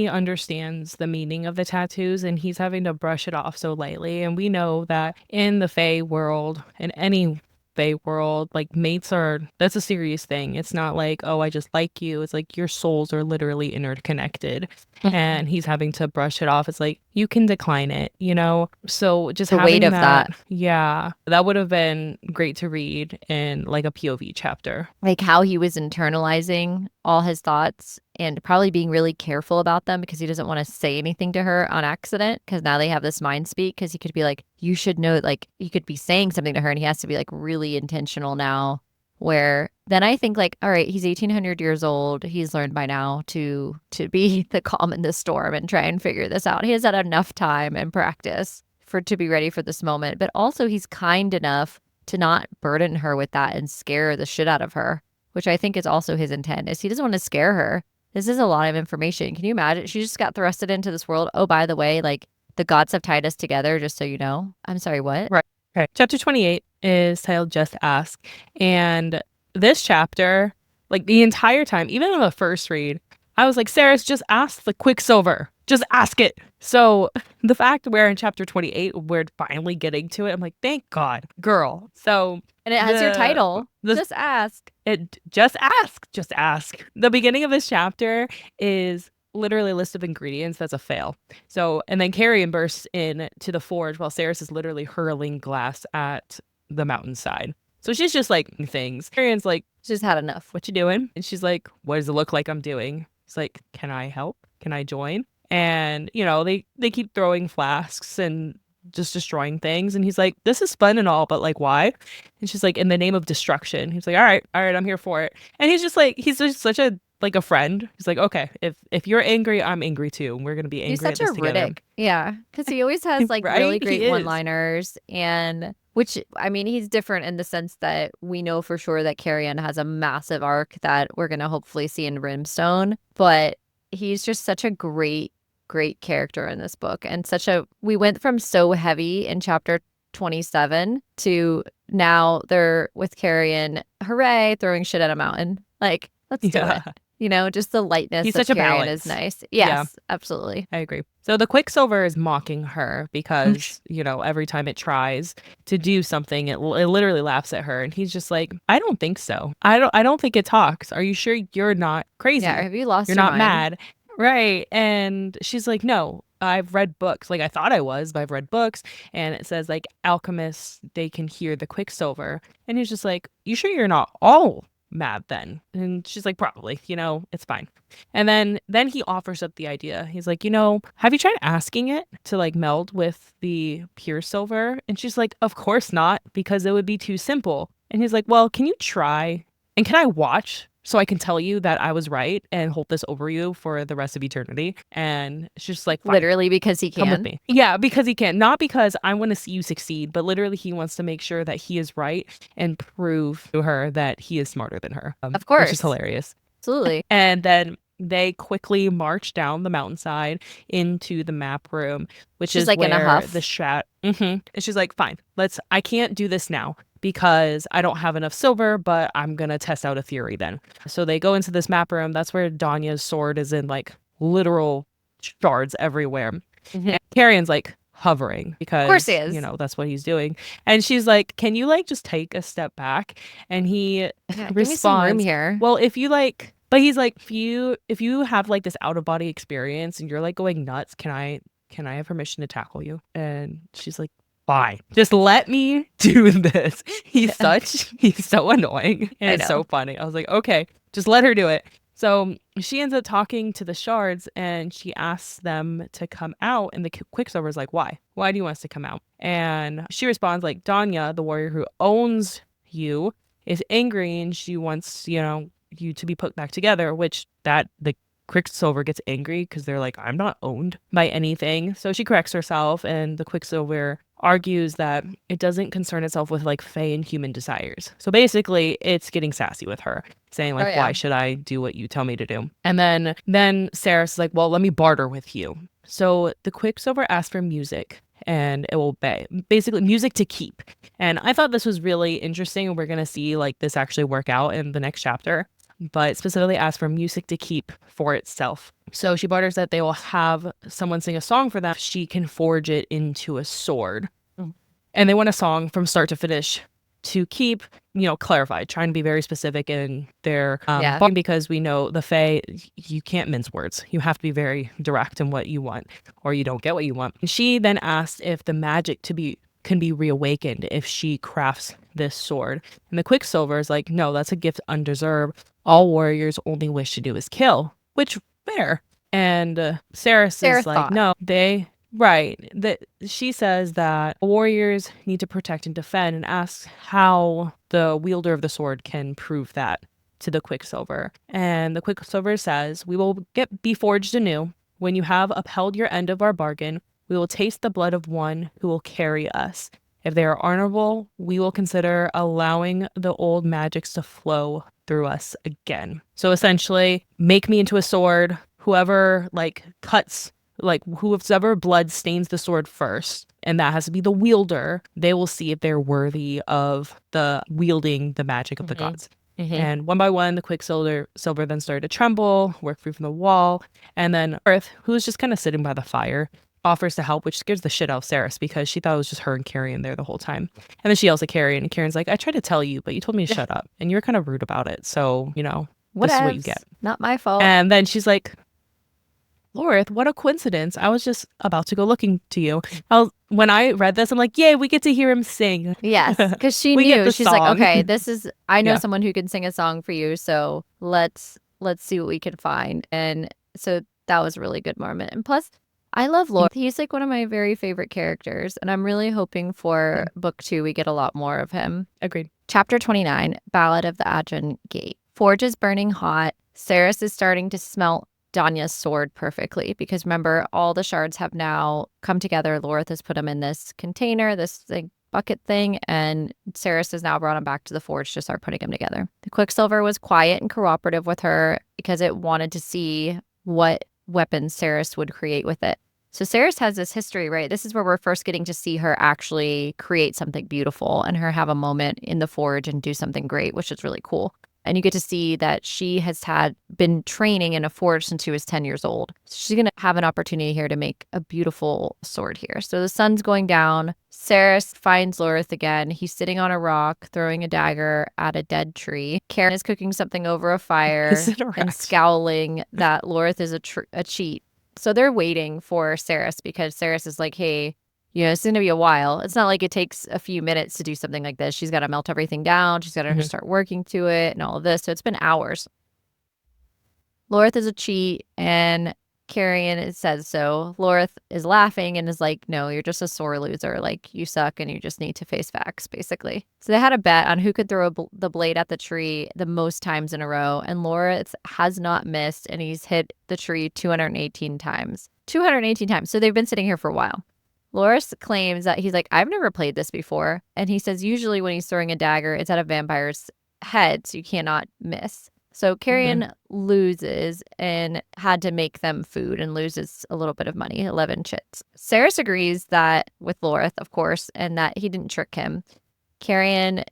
understands the meaning of the tattoos and he's having to brush it off so lightly. And we know that in the Fae world, in any Fae world, mates that's a serious thing. It's not I just like you. It's your souls are literally interconnected. And he's having to brush it off. It's you can decline it, So just the having weight of that. Yeah, that would have been great to read in a POV chapter. How he was internalizing all his thoughts and probably being really careful about them because he doesn't want to say anything to her on accident, because now they have this mind speak, because he could be you should know, he could be saying something to her and he has to be really intentional now, where then I think all right, he's 1800 years old. He's learned by now to be the calm in the storm and try and figure this out. He has had enough time and practice to be ready for this moment, but also he's kind enough to not burden her with that and scare the shit out of her. which I think is also his intent, is he doesn't want to scare her. This is a lot of information. Can you imagine? She just got thrusted into this world. Oh, by the way, like the gods have tied us together, just so you know. I'm sorry, what? Right. Okay. Chapter 28 is titled Just Ask. And this chapter, like the entire time, even on the first read, I was like, Saeris, just ask the Quicksilver. Just ask it. So the fact we're in chapter 28, we're finally getting to it. I'm like, thank God, girl. So And it has your title. the Just ask. just ask. Just ask. The beginning of this chapter is literally a list of ingredients that's a fail. So, and then Carrion bursts in to the forge while Saeris is literally hurling glass at the mountainside. So she's just like things. Carrion's like, Just had enough. what you doing? And she's like, what does it look like I'm doing? It's like, can I help? Can I join? And, you know, they keep throwing flasks and just destroying things. And he's like, this is fun and all, but like, why? And she's like, in the name of destruction. He's like, all right, I'm here for it. And he's just such a like a friend. He's like, okay, if you're angry, I'm angry too. And we're gonna be angry He's such at a this together. Riddick. Yeah. Because he always has like Right? really He great is. one-liners. And which, I mean, he's different in the sense that we know for sure that Carrion has a massive arc that we're going to hopefully see in Brimstone. But he's just such a great character in this book. And we went from so heavy in chapter 27 to now they're with Carrion, hooray, throwing shit at a mountain. Like, let's do it. You know, just the lightness He's of such a Carrion balance. is nice. Yes, absolutely. I agree. So the Quicksilver is mocking her because, you know, every time it tries to do something, it literally laughs at her. And he's just like, I don't think so. I don't think it talks. Are you sure you're not crazy? Yeah, have you lost You're your not mind? mad. Right. And she's like, no, I've read books. Like I thought I was, but I've read books. And it says like alchemists, they can hear the Quicksilver. And he's just like, you sure you're not all mad then? And she's like, probably, you know, it's fine. And then he offers up the idea. He's like, you know, have you tried asking it to like meld with the pure silver? And she's like, of course not, because it would be too simple. And he's like, well, can you try? And can I watch so I can tell you that I was right and hold this over you for the rest of eternity? And she's just like, fine. Literally because he can. Come with me. Yeah, because he can. Not because I want to see you succeed, but literally he wants to make sure that he is right and prove to her that he is smarter than her. Of course. Which is hilarious. Absolutely. And then they quickly march down the mountainside into the map room, which She's is like where in a huff. the And she's like, fine, I can't do this now because I don't have enough silver, but I'm going to test out a theory then. So they go into this map room. That's where Danya's sword is in like literal shards everywhere. And Carrion's like hovering because, of course he is. You know, that's what he's doing. And she's like, can you like just take a step back? And he Give responds, me some room here. well, if you like, but he's like, if you have like this out of body experience and you're like going nuts, can I have permission to tackle you? And she's like, fine, just let me do this. He's so annoying and it's so funny. I was like, okay, just let her do it. So she ends up talking to the shards and she asks them to come out. And the Quicksilver's like, why? Why do you want us to come out? And she responds like, Danya, the warrior who owns you, is angry and she wants, you know, you to be put back together, which the Quicksilver gets angry because they're like, I'm not owned by anything. So she corrects herself and the Quicksilver argues that it doesn't concern itself with like fae and human desires. So basically it's getting sassy with her, saying like, why should I do what you tell me to do? And then Saeris is like, well, let me barter with you. So the Quicksilver asks for music and it will obey. Basically music to keep. And I thought this was really interesting and we're going to see like this actually work out in the next chapter. But specifically asked for music to keep for itself. So she barters that they will have someone sing a song for them. She can forge it into a sword. And they want a song from start to finish to keep, you know, clarified, trying to be very specific in their because we know the Fae, you can't mince words. You have to be very direct in what you want or you don't get what you want. And she then asked if the magic can be reawakened if she crafts this sword. And the Quicksilver is like, no, that's a gift undeserved. All warriors only wish to do is kill, which fair. And Saeris is like, no, she says that warriors need to protect and defend and asks how the wielder of the sword can prove that to the Quicksilver. And the Quicksilver says, we will be forged anew. When you have upheld your end of our bargain, we will taste the blood of one who will carry us. If they are honorable, we will consider allowing the old magics to flow through us again. So essentially, make me into a sword. Whoever like cuts, like whoever blood stains the sword first, and that has to be the wielder, they will see if they're worthy of the wielding the magic of the gods. And one by one, the Quicksilver then started to tremble, work free from the wall, and then Earth, who was just kind of sitting by the fire, offers to help, which scares the shit out of Saeris because she thought it was just her and Carrie in there the whole time. And then she yells at Carrie, and Karen's like, I tried to tell you, but you told me to shut up, and you were kind of rude about it. So, this is what you get. Not my fault. And then she's like, Lorreth, what a coincidence. I was just about to go looking to you. When I read this, I'm like, yay, we get to hear him sing. Yes, because she We get knew. the She's like, song. okay, I know Yeah. someone who can sing a song for you, so let's see what we can find. And so that was a really good moment. And plus, I love Lorreth. He's like one of my very favorite characters, and I'm really hoping for book 2 we get a lot more of him. Agreed. Chapter 29, Ballad of the Ajun Gate. Forge is burning hot. Saeris is starting to smelt Danya's sword perfectly because remember, all the shards have now come together. Lorreth has put them in this container, this like bucket thing, and Saeris has now brought them back to the forge to start putting them together. The Quicksilver was quiet and cooperative with her because it wanted to see what weapons Saeris would create with it. So Saeris has this history, right? This is where we're first getting to see her actually create something beautiful and her have a moment in the forge and do something great, which is really cool. And you get to see that she has been training in a forge since she was 10 years old. So she's going to have an opportunity here to make a beautiful sword here. So the sun's going down. Saeris finds Lorreth again. He's sitting on a rock, throwing a dagger at a dead tree. Karen is cooking something over a fire Is it a and rat? scowling that Lorreth is a cheat. So they're waiting for Saeris because Saeris is like, hey, it's going to be a while. It's not like it takes a few minutes to do something like this. She's got to melt everything down. She's got to start working to it and all of this. So it's been hours. Lorreth is a cheat, and Carrion says so. Lorreth is laughing and is like, no, you're just a sore loser. Like, you suck and you just need to face facts, basically. So they had a bet on who could throw the blade at the tree the most times in a row, and Lorreth has not missed, and he's hit the tree 218 times. 218 times. So they've been sitting here for a while. Lorreth claims that he's like, I've never played this before. And he says usually when he's throwing a dagger, it's at a vampire's head, so you cannot miss. So Carrion loses and had to make them food and loses a little bit of money, 11 chits. Saeris agrees that with Lorreth, of course, and that he didn't trick him. Carrion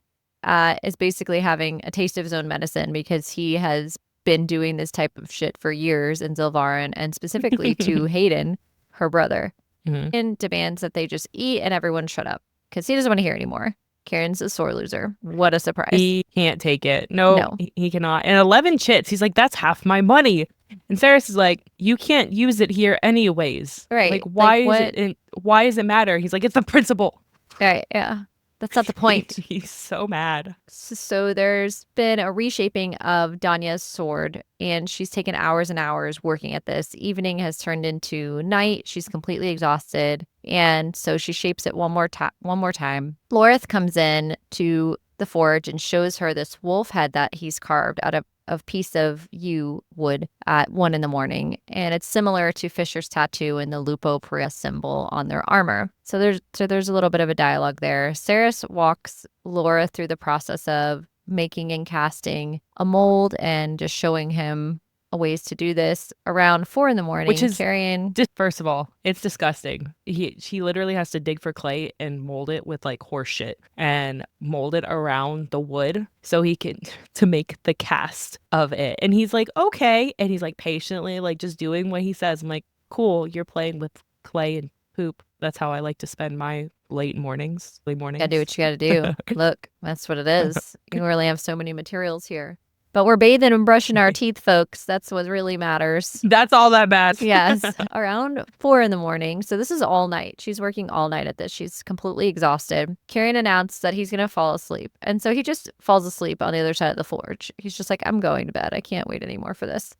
is basically having a taste of his own medicine because he has been doing this type of shit for years in Zilvarin and specifically to Hayden, her brother. And demands that they just eat and everyone shut up because he doesn't want to hear anymore. Karen's a sore loser. What a surprise. He can't take it. No. He cannot. And 11 chits. He's like, that's half my money. And Saeris is like, you can't use it here anyways. Right. Like, why does it matter? He's like, it's the principle. Right. Yeah. That's not the point. He's so mad. So there's been a reshaping of Danya's sword, and she's taken hours and hours working at this. Evening has turned into night. She's completely exhausted, and so she shapes it one more time. Lorreth comes in to the forge and shows her this wolf head that he's carved out of a piece of yew wood at 1 a.m. And it's similar to Fisher's tattoo and the Lupo Pria symbol on their armor. So there's a little bit of a dialogue there. Saeris walks Laura through the process of making and casting a mold and just showing him ways to do this around 4 a.m. Which is, carrying. First of all, it's disgusting. She literally has to dig for clay and mold it with like horse shit and mold it around the wood so he can to make the cast of it. And he's like, okay. And he's like patiently like just doing what he says. I'm like, cool, you're playing with clay and poop. That's how I like to spend my late mornings. Gotta do what you gotta do. Look, that's what it is. You really have so many materials here. But we're bathing and brushing our teeth, folks. That's what really matters. That's all that matters. Yes. Around 4 a.m. So this is all night. She's working all night at this. She's completely exhausted. Carrion announced that he's going to fall asleep. And so he just falls asleep on the other side of the forge. He's just like, I'm going to bed. I can't wait anymore for this.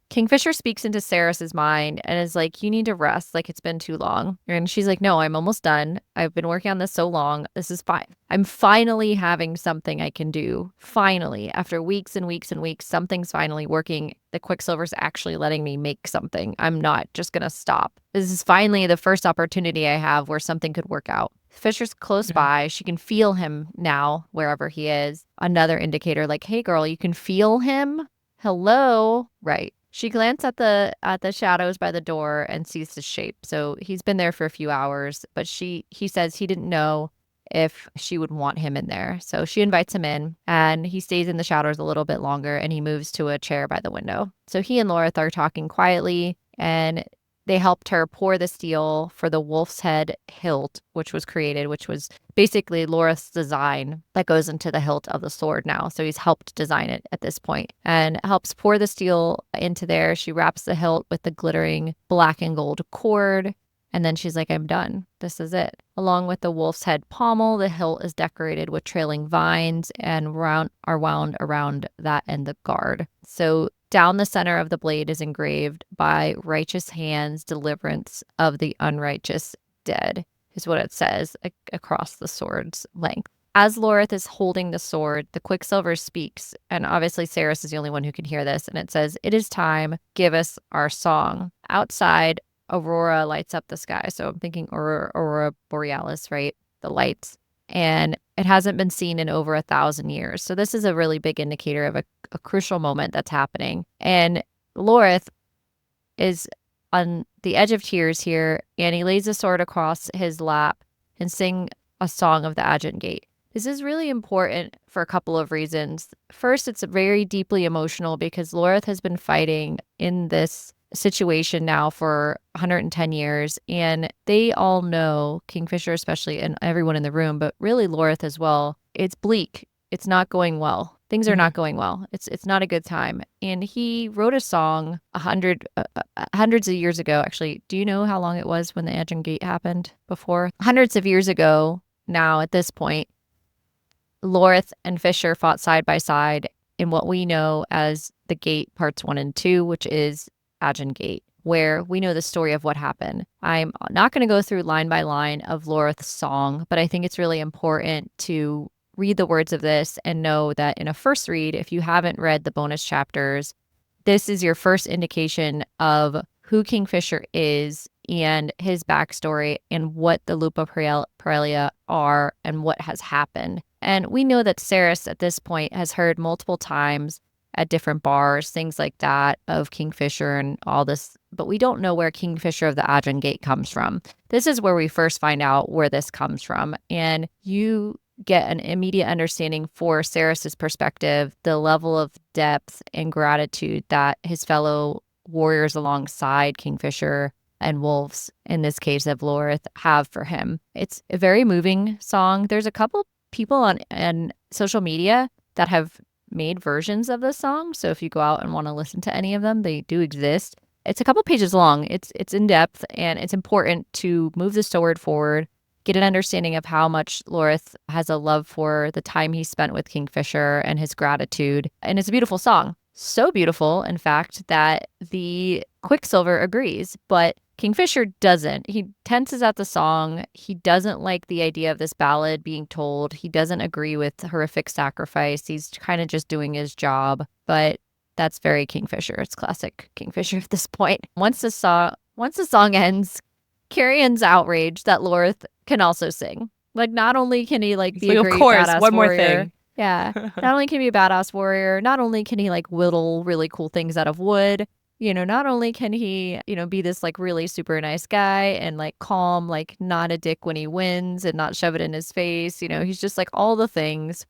Kingfisher speaks into Saeris's mind and is like, you need to rest. Like, it's been too long. And she's like, no, I'm almost done. I've been working on this so long. This is fine. I'm finally having something I can do. Finally, after weeks and weeks and weeks, something's finally working. The Quicksilver's actually letting me make something. I'm not just going to stop. This is finally the first opportunity I have where something could work out. Fisher's close Mhm. by. She can feel him now, wherever he is. Another indicator, like, hey, girl, you can feel him? Hello? Right. She glanced at the shadows by the door and sees his shape. So he's been there for a few hours, but he says he didn't know if she would want him in there. So she invites him in and he stays in the shadows a little bit longer and he moves to a chair by the window. So he and Lorreth are talking quietly and they helped her pour the steel for the wolf's head hilt, which was created, which was basically Lorreth's design that goes into the hilt of the sword now. So he's helped design it at this point and helps pour the steel into there. She wraps the hilt with the glittering black and gold cord. And then she's like, I'm done. This is it. Along with the wolf's head pommel, the hilt is decorated with trailing vines and are wound around that and the guard. So down the center of the blade is engraved, by righteous hands, deliverance of the unrighteous dead, is what it says across the sword's length. As Lorreth is holding the sword, the Quicksilver speaks, and obviously Saeris is the only one who can hear this, and it says, it is time, give us our song. Outside, Aurora lights up the sky. So I'm thinking Aurora Borealis, right? The lights. And it hasn't been seen in over 1,000 years. So this is a really big indicator of a crucial moment that's happening. And Lorreth is on the edge of tears here, and he lays the sword across his lap and sing a song of the Ajun Gate. This is really important for a couple of reasons. First, it's very deeply emotional because Lorreth has been fighting in this situation now for 110 years, and they all know, Kingfisher especially, and everyone in the room, but really Lorreth as well, it's bleak. It's not going well. Things are not going well. It's not a good time. And he wrote a song hundreds of years ago. Actually, do you know how long it was when the Ajun Gate happened before? Hundreds of years ago now at this point, Lorreth and Fisher fought side by side in what we know as the Gate Parts 1 and 2, which is Ajun Gate, where we know the story of what happened. I'm not going to go through line by line of Lorreth's song, but I think it's really important to read the words of this and know that in a first read, if you haven't read the bonus chapters, this is your first indication of who Kingfisher is and his backstory and what the Lupa Paralia are and what has happened. And we know that Saeris at this point has heard multiple times at different bars, things like that, of Kingfisher and all this, but we don't know where Kingfisher of the Ajun Gate comes from. This is where we first find out where this comes from. And you get an immediate understanding for Saeris's perspective, the level of depth and gratitude that his fellow warriors alongside Kingfisher and wolves, in this case of Lorreth, have for him. It's a very moving song. There's a couple people on social media that have made versions of this song. So if you go out and want to listen to any of them, they do exist. It's a couple pages long. It's in depth, and it's important to move the sword forward, get an understanding of how much Lorreth has a love for the time he spent with Kingfisher and his gratitude. And it's a beautiful song. So beautiful, in fact, that the Quicksilver agrees, but Kingfisher doesn't. He tenses at the song. He doesn't like the idea of this ballad being told. He doesn't agree with horrific sacrifice. He's kind of just doing his job, but that's very Kingfisher. It's classic Kingfisher at this point. Once the song ends, Carrion's outraged that Lorreth can also sing. Like, not only can he be a of great course, badass one more warrior, thing. yeah, not only can he be a badass warrior, not only can he whittle really cool things out of wood, not only can he, be this really super nice guy and calm, not a dick when he wins and not shove it in his face. He's just all the things.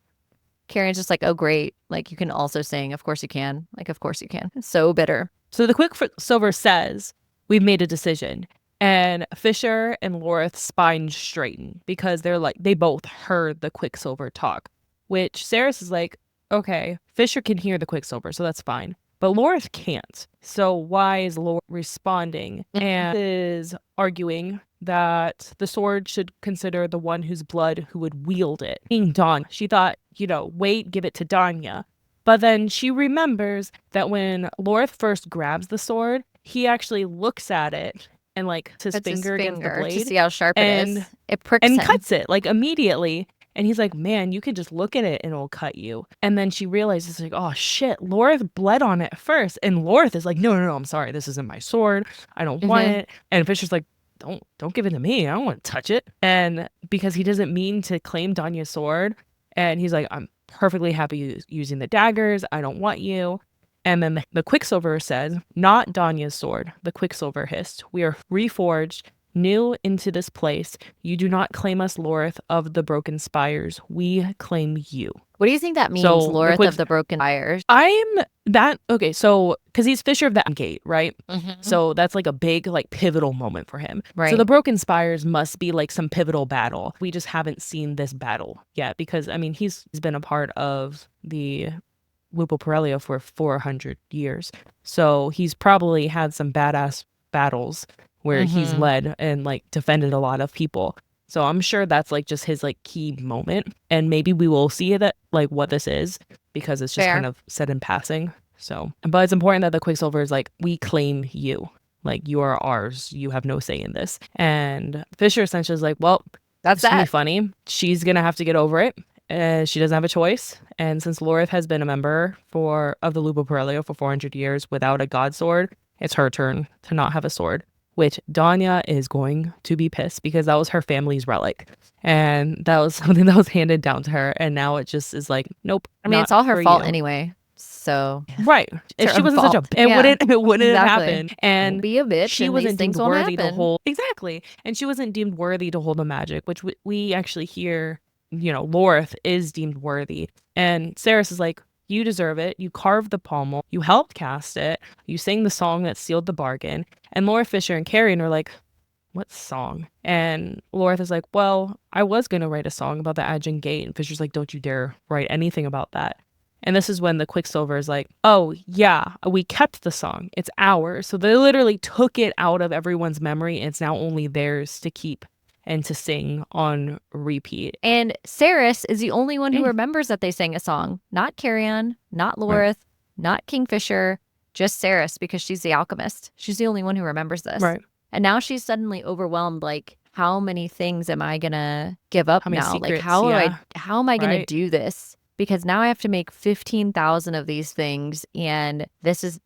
Karen's just oh, great. You can also sing. Of course you can. Of course you can. So bitter. So the Quicksilver says, we've made a decision. And Fisher and Lorreth's spine straighten because they both heard the Quicksilver talk, which Saeris is okay, Fisher can hear the Quicksilver, so that's fine. But Lorreth can't. So why is Lorreth responding? And is arguing that the sword should consider the one whose blood who would wield it. Being Dawn, she thought, wait, give it to Danya. But then she remembers that when Lorreth first grabs the sword, he actually looks at it and his finger against the blade to see how sharp it is. It pricks and him. cuts it immediately. And he's like, man, you can just look at it and it'll cut you. And then she realizes oh shit, Lorreth bled on it first. And Lorreth is no, I'm sorry, this isn't my sword. I don't want it. And Fisher's don't give it to me. I don't want to touch it. And because he doesn't mean to claim Danya's sword, and he's like, I'm perfectly happy using the daggers. I don't want you. And then the Quicksilver says, not Danya's sword. The Quicksilver hissed, we are reforged, new into this place. You do not claim us, Lorreth of the Broken Spires. We claim you. What do you think that means, So Lorreth of the Broken Spires? Okay, so because he's Fisher of the Gate, right? Mm-hmm. So that's like a big, like, pivotal moment for him. Right. So the Broken Spires must be like some pivotal battle. We just haven't seen this battle yet because, I mean, he's been a part of the Lupo Pirelli for 400 years. So he's probably had some badass battles where he's led and like defended a lot of people. So I'm sure that's like just his like key moment. And maybe we will see that, like, what this is, because it's just kind of said in passing. So, but it's important that the Quicksilver is like, we claim you. Like, you are ours. You have no say in this. And Fisher essentially is like, well, that's gonna be funny. She's gonna have to get over it. She doesn't have a choice. And since Lorreth has been a member of the Lupo Pirelli for 400 years without a god sword, it's her turn to not have a sword, which Danya is going to be pissed because that was her family's relic. And that was something that was handed down to her. And now it just is like, nope. I mean, it's all her fault anyway. So right, if she wasn't such a it wouldn't have happened. And be a bitch, she wasn't deemed worthy to hold and she wasn't deemed worthy to hold the magic, which we actually hear, you know, Lorreth is deemed worthy. And Saeris is like, you deserve it. You carved the pommel. You helped cast it. You sang the song that sealed the bargain. And Laura Fisher and Carrion are like, what song? And Lorreth is like, well, I was going to write a song about the Ajun Gate. And Fisher's like, don't you dare write anything about that. And this is when the Quicksilver is like, oh, yeah, we kept the song. It's ours. So they literally took it out of everyone's memory. And it's now only theirs to keep and to sing on repeat. And Saeris is the only one who remembers that they sang a song. Not Carrion, not Lorreth, not Kingfisher, just Saeris, because she's the alchemist. She's the only one who remembers this. Right. And now she's suddenly overwhelmed, like, how many things am I gonna give up now? Secrets, like, how am I gonna do this? Because now I have to make 15,000 of these things, and this is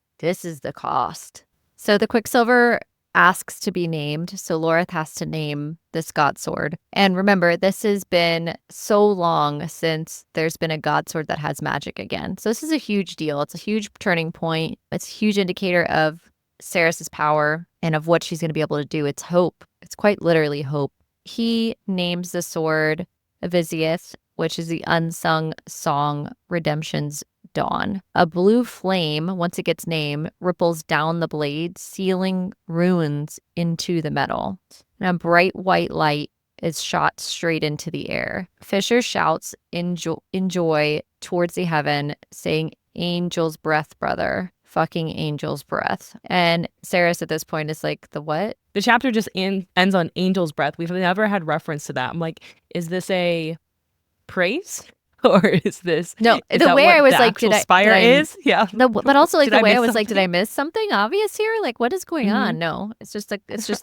the cost. So the Quicksilver asks to be named, so Lorreth has to name this god sword. And remember, this has been so long since there's been a god sword that has magic again. So this is a huge deal. It's a huge turning point. It's a huge indicator of Saeris's power and of what she's going to be able to do. It's hope. It's quite literally hope. He names the sword Avisieth, which is the unsung song Redemption's Dawn. A blue flame, once it gets named, ripples down the blade, sealing runes into the metal. And a bright white light is shot straight into the air. Fisher shouts in joy towards the heaven, saying, "Angel's breath, brother. Fucking angel's breath." And Saeris at this point is like, the what? The chapter just ends on angel's breath. We've never had reference to that. I'm like, is this a praise? Or is this the way I was like, did I is? Yeah. But also like the way I was like, did I miss something obvious here? Like, what is going on? No, it's just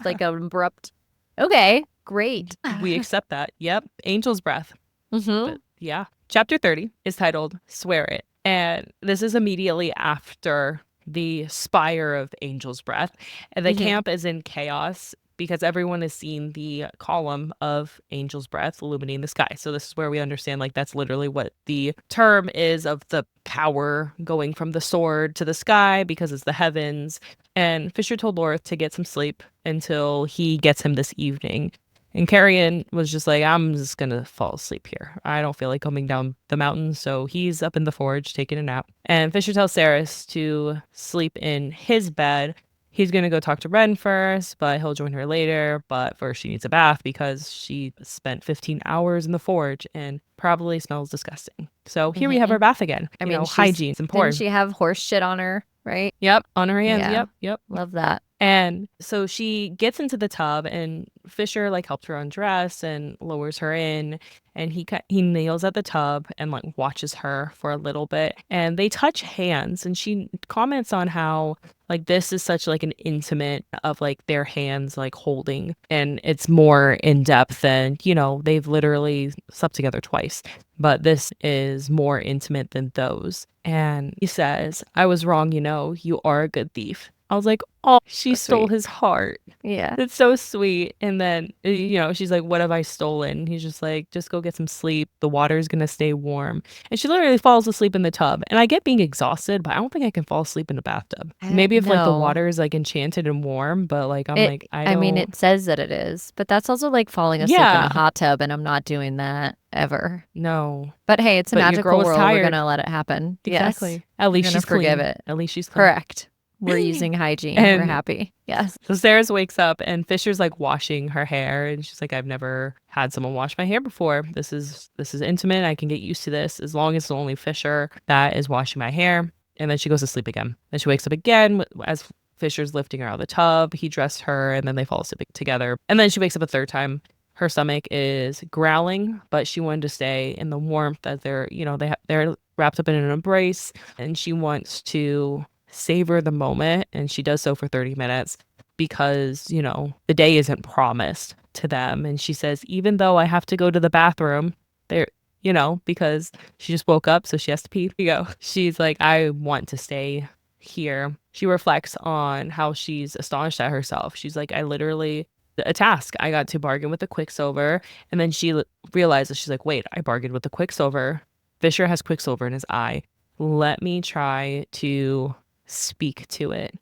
like an abrupt. Okay, great. We accept that. Yep. Angel's breath. But, yeah. Chapter 30 is titled Swear It. And this is immediately after the spire of Angel's Breath. And the camp is in chaos because everyone has seen the column of Angel's Breath illuminating the sky. So this is where we understand, like, that's literally what the term is of the power going from the sword to the sky, because it's the heavens. And Fisher told Lorreth to get some sleep until he gets him this evening. And Carrion was just like, I'm just going to fall asleep here. I don't feel like coming down the mountain. So he's up in the forge taking a nap. And Fisher tells Saeris to sleep in his bed. He's going to go talk to Ren first, but he'll join her later. But first she needs a bath because she spent 15 hours in the forge and probably smells disgusting. So here we have her bath again. I mean, hygiene is important. Didn't she have horse shit on her, right? Yep, on her hands. Yeah. Yep. Love that. And so she gets into the tub and Fisher like helps her undress and lowers her in, and he kneels at the tub and like watches her for a little bit, and they touch hands, and she comments on how like this is such like an intimate of like their hands like holding, and it's more in depth than, you know, they've literally slept together twice, but this is more intimate than those. And he says, I was wrong, you know, you are a good thief. I was like, oh, she So stole sweet. his heart. Yeah. It's so sweet. And then, she's like, what have I stolen? He's just like, just go get some sleep. The water's going to stay warm. And she literally falls asleep in the tub. And I get being exhausted, but I don't think I can fall asleep in a bathtub. Maybe if like the No. water is like enchanted and warm, but like, I'm like, I I mean, don't. it says that it is, but that's also like falling asleep in a Yeah, hot tub, and I'm not doing that ever. no. But hey, it's a But your girl magical was world. We're tired. gonna let it happen. Yes. Exactly. At We're least gonna she's forgive clean. it. At least she's clean. Correct. We're using hygiene. We're And happy. Yes. so Saeris wakes up and Fisher's like washing her hair and she's like, I've never had someone wash my hair before. This is intimate. I can get used to this as long as it's only Fisher that is washing my hair. And then she goes to sleep again. Then she wakes up again as Fisher's lifting her out of the tub. He dressed her and then they fall asleep together. And then she wakes up a third time. Her stomach is growling, but she wanted to stay in the warmth that they're wrapped up in an embrace and she wants to savor the moment. And she does so for 30 minutes because, the day isn't promised to them. And she says, even though I have to go to the bathroom, there, because she just woke up, so she has to pee. You go. She's like, I want to stay here. She reflects on how she's astonished at herself. She's like, a task. I got to bargain with the Quicksilver. And then she realizes, she's like, wait, I bargained with the Quicksilver. Fisher has Quicksilver in his eye. Let me try to speak to it.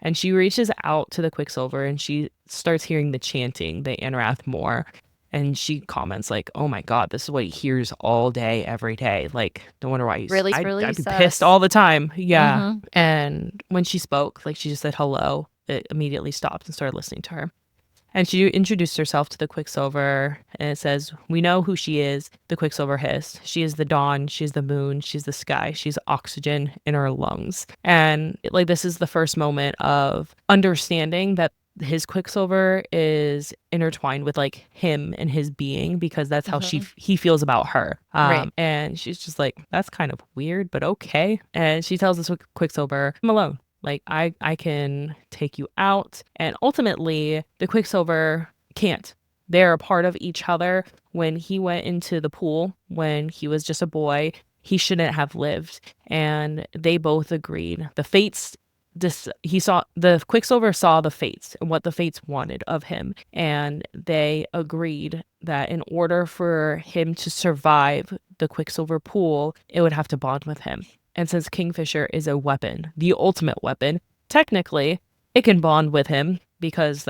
And she reaches out to the Quicksilver and she starts hearing the chanting. They interact more. And she comments like, oh my God, this is what he hears all day, every day. Like, no wonder why Really, I'd really be sus. pissed all the time. Yeah. Mm-hmm. And when she spoke, like she just said hello, it immediately stopped and started listening to her. And she introduced herself to the Quicksilver, and it says, we know who she is, the Quicksilver hissed. She is the dawn, she's the moon, she's the sky, she's oxygen in her lungs. And like this is the first moment of understanding that his Quicksilver is intertwined with like him and his being because that's how he feels about her. Right. And she's just like, that's kind of weird, but okay. And she tells this Quicksilver, I'm alone. Like, I can take you out. And ultimately, the Quicksilver can't. They're a part of each other. When he went into the pool, when he was just a boy, he shouldn't have lived. And they both agreed. The Quicksilver saw the fates and what the fates wanted of him. And they agreed that in order for him to survive the Quicksilver pool, it would have to bond with him. And since Kingfisher is a weapon, the ultimate weapon, technically it can bond with him because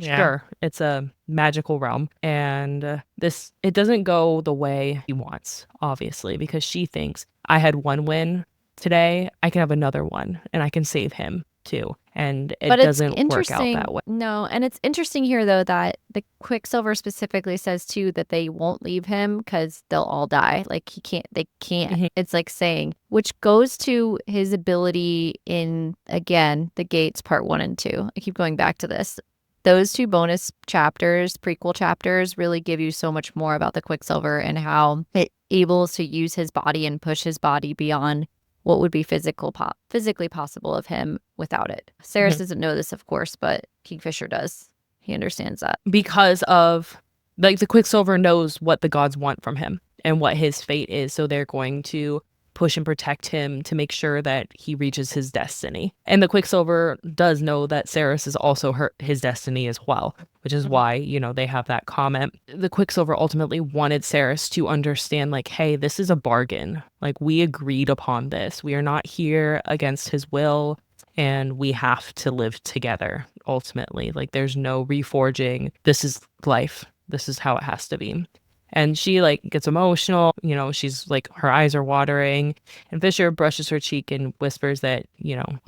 sure, it's a magical realm. And it doesn't go the way he wants, obviously, because she thinks I had one win today, I can have another one and I can save him too. And it doesn't work out that way. No, and it's interesting here though that the Quicksilver specifically says too that they won't leave him because they'll all die. Like they can't. Mhm. It's like saying, which goes to his ability in, again, the Gates part 1 and 2. I keep going back to this. Those 2 bonus chapters, prequel chapters, really give you so much more about the Quicksilver and how it able to use his body and push his body beyond what would be physically possible of him without it. Saeris doesn't know this, of course, but Kingfisher does. He understands that. Because of, like, the Quicksilver knows what the gods want from him and what his fate is. So they're going to push and protect him to make sure that he reaches his destiny. And the Quicksilver does know that Saeris is also his destiny as well, which is why, they have that comment. The Quicksilver ultimately wanted Saeris to understand, like, hey, this is a bargain. Like, we agreed upon this. We are not here against his will, and we have to live together, ultimately. Like, there's no reforging. This is life. This is how it has to be. And she like gets emotional, she's like, her eyes are watering, and Fisher brushes her cheek and whispers that,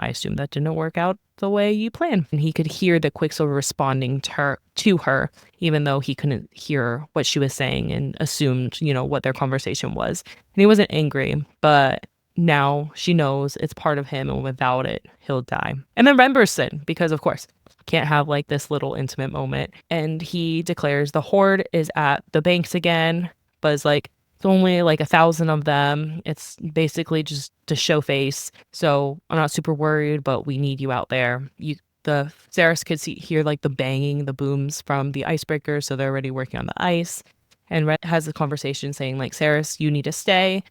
I assume that didn't work out the way you planned. And he could hear the Quicksilver responding to her, even though he couldn't hear what she was saying and assumed, what their conversation was. And he wasn't angry, but now she knows it's part of him and without it, he'll die. And then Remberson, because of course, can't have like this little intimate moment. And he declares the horde is at the banks again, but it's like, it's only like 1,000 of them. It's basically just to show face. So I'm not super worried, but we need you out there. The Saeris could hear like the banging, the booms from the icebreaker. So they're already working on the ice. And Red has a conversation saying like, Saeris, you need to stay.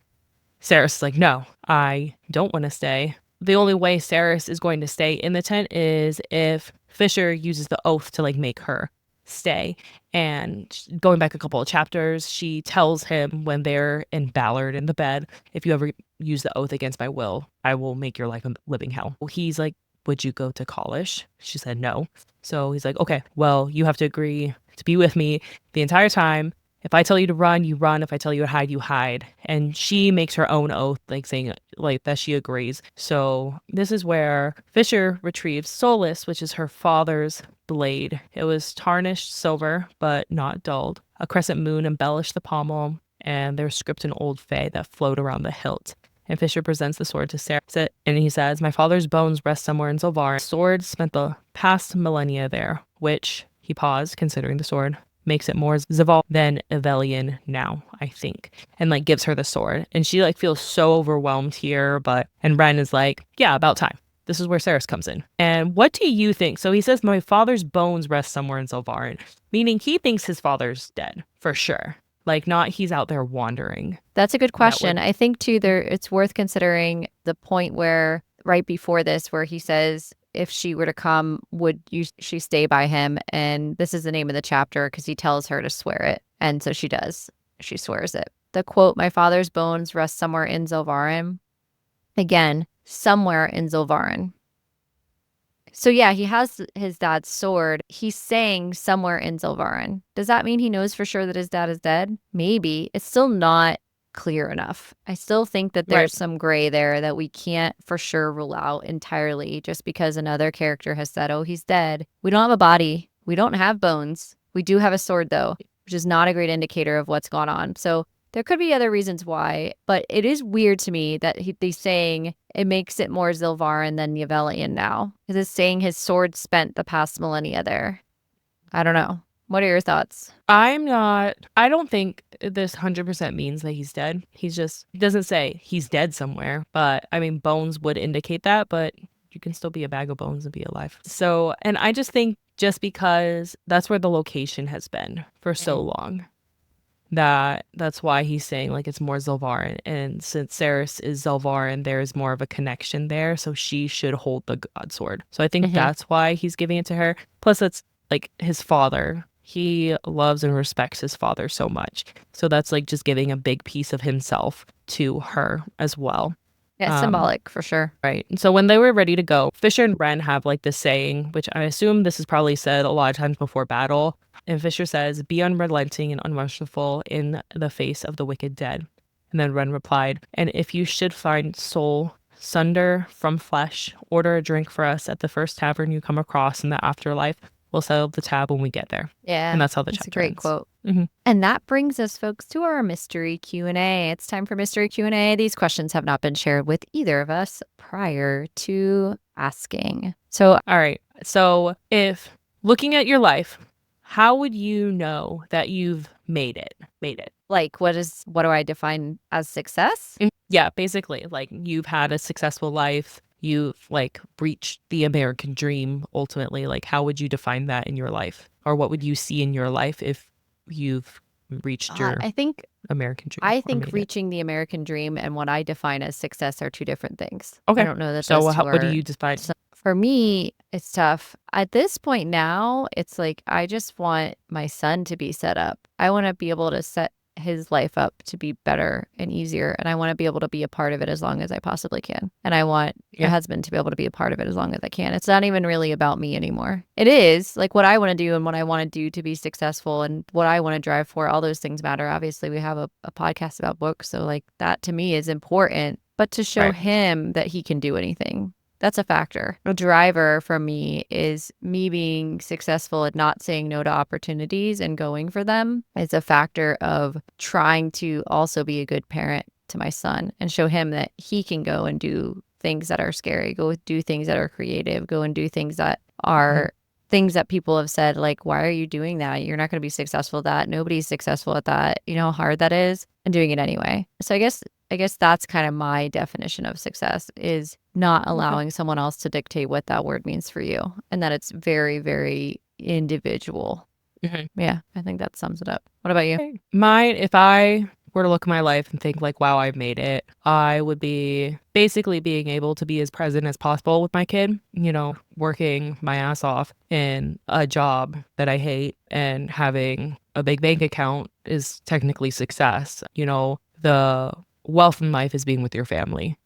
Saeris is like, no, I don't want to stay. the only way Saeris is going to stay in the tent is if Fisher uses the oath to like make her stay. And going back a couple of chapters, she tells him when they're in Ballard in the bed, if you ever use the oath against my will, I will make your life a living hell. He's like, would you go to college? She said no. So he's like, okay, well, you have to agree to be with me the entire time. If I tell you to run, you run. If I tell you to hide, you hide. And she makes her own oath, like saying like that she agrees. So this is where Fisher retrieves Solace, which is her father's blade. It was tarnished silver, but not dulled. A crescent moon embellished the pommel, and there's script in old fay that flowed around the hilt. And Fisher presents the sword to Saeris, and he says, my father's bones rest somewhere in Zolvar. The sword spent the past millennia there, which, he paused, considering the sword, makes it more Zaval than Evelian now, I think. And like gives her the sword. And she like feels so overwhelmed here, and Ren is like, yeah, about time. This is where Saeris comes in. And what do you think? So he says, my father's bones rest somewhere in Zolvarin, meaning he thinks his father's dead, for sure. Like, not he's out there wandering. That's a good question. I think, too, it's worth considering the point where, right before this, where he says, if she were to come, she stay by him? And this is the name of the chapter because he tells her to swear it. And so she does. She swears it. The quote, my father's bones rest somewhere in Zolvarin. Again, somewhere in Zolvarin. So yeah, he has his dad's sword. He's saying somewhere in Zolvarin. Does that mean he knows for sure that his dad is dead? Maybe. It's still not clear enough. I still think that there's some gray there that we can't for sure rule out entirely just because another character has said, oh, he's dead. We don't have a body. We don't have bones. We do have a sword, though, which is not a great indicator of what's gone on. So there could be other reasons why, but it is weird to me that he's saying it makes it more Zilvarin than Yevelian now. Because it's saying his sword spent the past millennia there. I don't know. What are your thoughts? I don't think this 100% means that he's dead. He doesn't say he's dead somewhere, but I mean, bones would indicate that, but you can still be a bag of bones and be alive. So, and I just think just because that's where the location has been for so long, that's why he's saying like it's more Zilvarin. And since Saeris is Zilvarin, there's more of a connection there. So she should hold the god sword. So I think that's why he's giving it to her. Plus, it's like his father. He loves and respects his father so much. So that's like just giving a big piece of himself to her as well. Yeah, symbolic for sure. Right. And so when they were ready to go, Fisher and Ren have like this saying, which I assume this is probably said a lot of times before battle. And Fisher says, be unrelenting and unmerciful in the face of the wicked dead. And then Ren replied, and if you should find soul sunder from flesh, order a drink for us at the first tavern you come across in the afterlife. We'll settle the tab when we get there. Yeah. And that's how the chapter ends. It's a great quote. And that brings us, folks, to our mystery Q&A. It's time for mystery Q&A. These questions have not been shared with either of us prior to asking. So, all right. So if looking at your life, how would you know that you've made it? Like, what do I define as success? Yeah, basically, like you've had a successful life. You've like reached the American dream ultimately. Like, how would you define that in your life? Or what would you see in your life if you've reached your American dream? I think reaching the American dream and what I define as success are two different things. Okay. I don't know that so those two what do you define? So for me, it's tough. At this point now, it's like I just want my son to be set up. I want to be able to set his life up to be better and easier. And I want to be able to be a part of it as long as I possibly can. And I want my husband to be able to be a part of it as long as I can. It's not even really about me anymore. It is like what I want to do and what I want to do to be successful and what I want to drive for. All those things matter. Obviously, we have a podcast about books. So like that to me is important. But to show him that he can do anything. That's a factor. A driver for me is me being successful at not saying no to opportunities and going for them. It's a factor of trying to also be a good parent to my son and show him that he can go and do things that are scary, go do things that are creative, go and do things that are things that people have said, like, why are you doing that? You're not going to be successful at that. Nobody's successful at that. You know how hard that is? And doing it anyway. So I guess that's kind of my definition of success is not allowing someone else to dictate what that word means for you. And that it's very, very individual. Yeah, I think that sums it up. What about you? Mine, if I were to look at my life and think like, wow, I've made it, I would be basically being able to be as present as possible with my kid, working my ass off in a job that I hate and having a big bank account is technically success. The wealth in life is being with your family.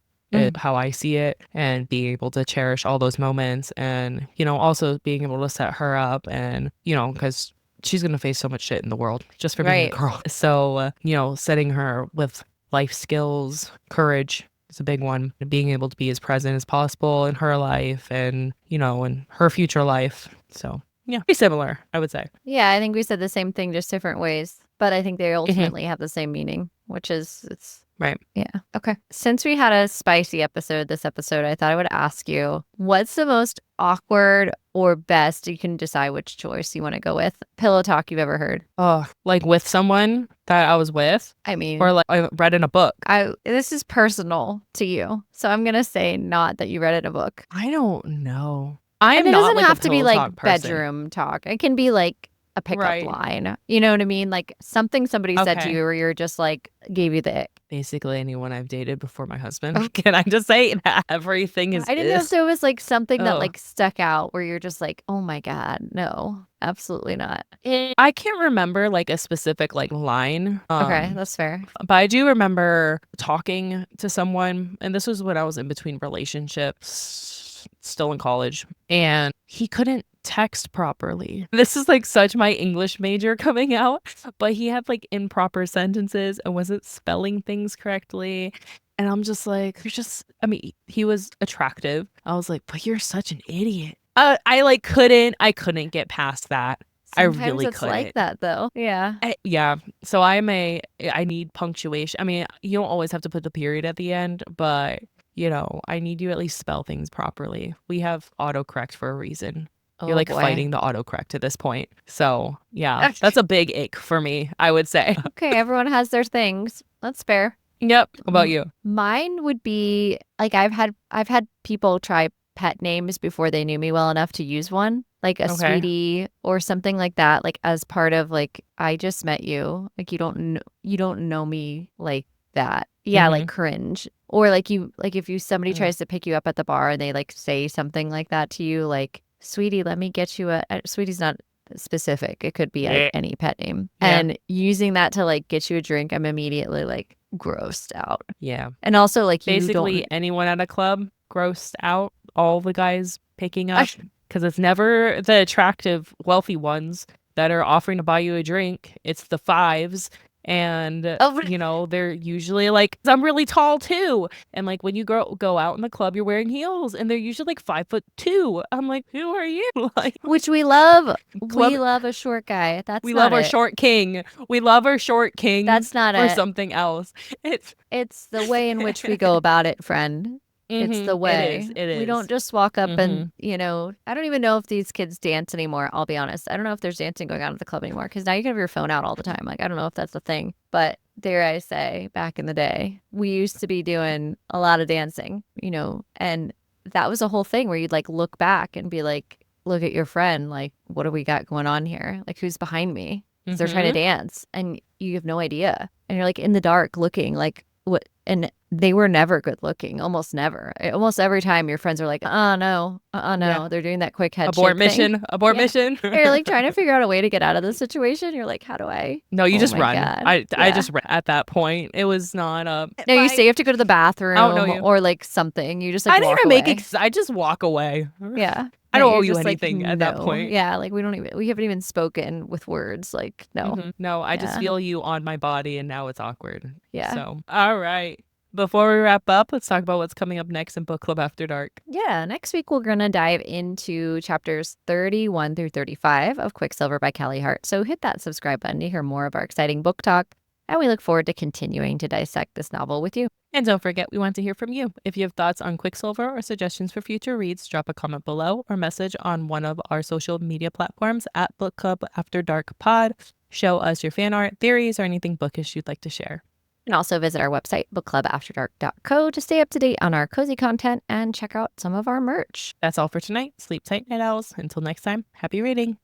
How I see it, and being able to cherish all those moments, and also being able to set her up, and because she's gonna face so much shit in the world just for being a Right. girl. So setting her with life skills, courage is a big one. Being able to be as present as possible in her life, and in her future life. So yeah, pretty similar, I would say. Yeah, I think we said the same thing, just different ways. But I think they ultimately have the same meaning, which is it's Right. Yeah. Okay. Since we had a spicy episode this episode, I thought I would ask you, what's the most awkward or best, you can decide which choice you want to go with, pillow talk you've ever heard? Oh, like with someone that I was with, I mean, or like I read in a book. This is personal to you, so I'm gonna say not that you read it in a book. I don't know. I am And it not doesn't like have a to be pillow like talk person. bedroom talk. It can be like a pickup Right. line. You know what I mean? Like something somebody said to Okay. you where you're just like, gave you the ick. Basically anyone I've dated before my husband. Can I just say that everything is I didn't know if there was like something that Ugh. like stuck out where you're just like, oh my God, no, absolutely not. I can't remember like a specific like line. Okay, that's fair. But I do remember talking to someone, and this was when I was in between relationships, still in college, and he couldn't text properly. This is like such my English major coming out, but he had like improper sentences and wasn't spelling things correctly. And I'm just like, he was attractive. I was like, but you're such an idiot. I couldn't get past that. Sometimes I really it's couldn't. like that though. Yeah. Yeah. So I need punctuation. I mean, you don't always have to put the period at the end, but I need you at least spell things properly. We have autocorrect for a reason. You're like fighting the autocorrect at this point. So yeah, that's a big ick for me, I would say. Okay, everyone has their things. That's fair. Yep. What about you? Mine would be like I've had people try pet names before they knew me well enough to use one, like a sweetie or something like that, like as part of like, I just met you, like you don't know me like that. Yeah, like cringe. Or like if somebody tries to pick you up at the bar and they like say something like that to you, like, sweetie, let me get you sweetie's not specific. It could be like any pet name. Yeah. And using that to like get you a drink, I'm immediately like grossed out. Yeah. And also like basically anyone at a club grossed out, all the guys picking up, because it's never the attractive, wealthy ones that are offering to buy you a drink. It's the fives. And they're usually like, I'm really tall too, and like when you go out in the club, you're wearing heels, and they're usually like 5'2". I'm like, who are you? Like, which we love. We love a short guy. We love our short king. We love our short king. That's not it. Or something else. It's the way in which we go about it, friend. It's the way. It is. We don't just walk up and, I don't even know if these kids dance anymore. I'll be honest. I don't know if there's dancing going on at the club anymore, because now you can have your phone out all the time. Like, I don't know if that's a thing. But dare I say, back in the day, we used to be doing a lot of dancing, and that was a whole thing where you'd like look back and be like, look at your friend. Like, what do we got going on here? Like, who's behind me? Because they're trying to dance and you have no idea. And you're like in the dark looking like, what? And they were never good looking, almost never. Almost every time your friends are like, no. Yeah. They're doing that quick head abort mission thing. Mission. You're like trying to figure out a way to get out of the situation. You're like, how do I? No, you just run. God. I just ran at that point. It was not no, you say you have to go to the bathroom or like something. You just like, I didn't even make I just walk away. Yeah. I don't owe you anything at that point. Yeah, like we haven't even spoken with words. Like, no. No, I just feel you on my body, and now it's awkward. Yeah. So, all right. Before we wrap up, let's talk about what's coming up next in Book Club After Dark. Yeah, next week we're going to dive into chapters 31 through 35 of Quicksilver by Callie Hart. So hit that subscribe button to hear more of our exciting book talk. And we look forward to continuing to dissect this novel with you. And don't forget, we want to hear from you. If you have thoughts on Quicksilver or suggestions for future reads, drop a comment below or message on one of our social media platforms at Book Club After Dark Pod. Show us your fan art, theories, or anything bookish you'd like to share. And also visit our website, bookclubafterdark.co, to stay up to date on our cozy content and check out some of our merch. That's all for tonight. Sleep tight, night owls. Until next time, happy reading.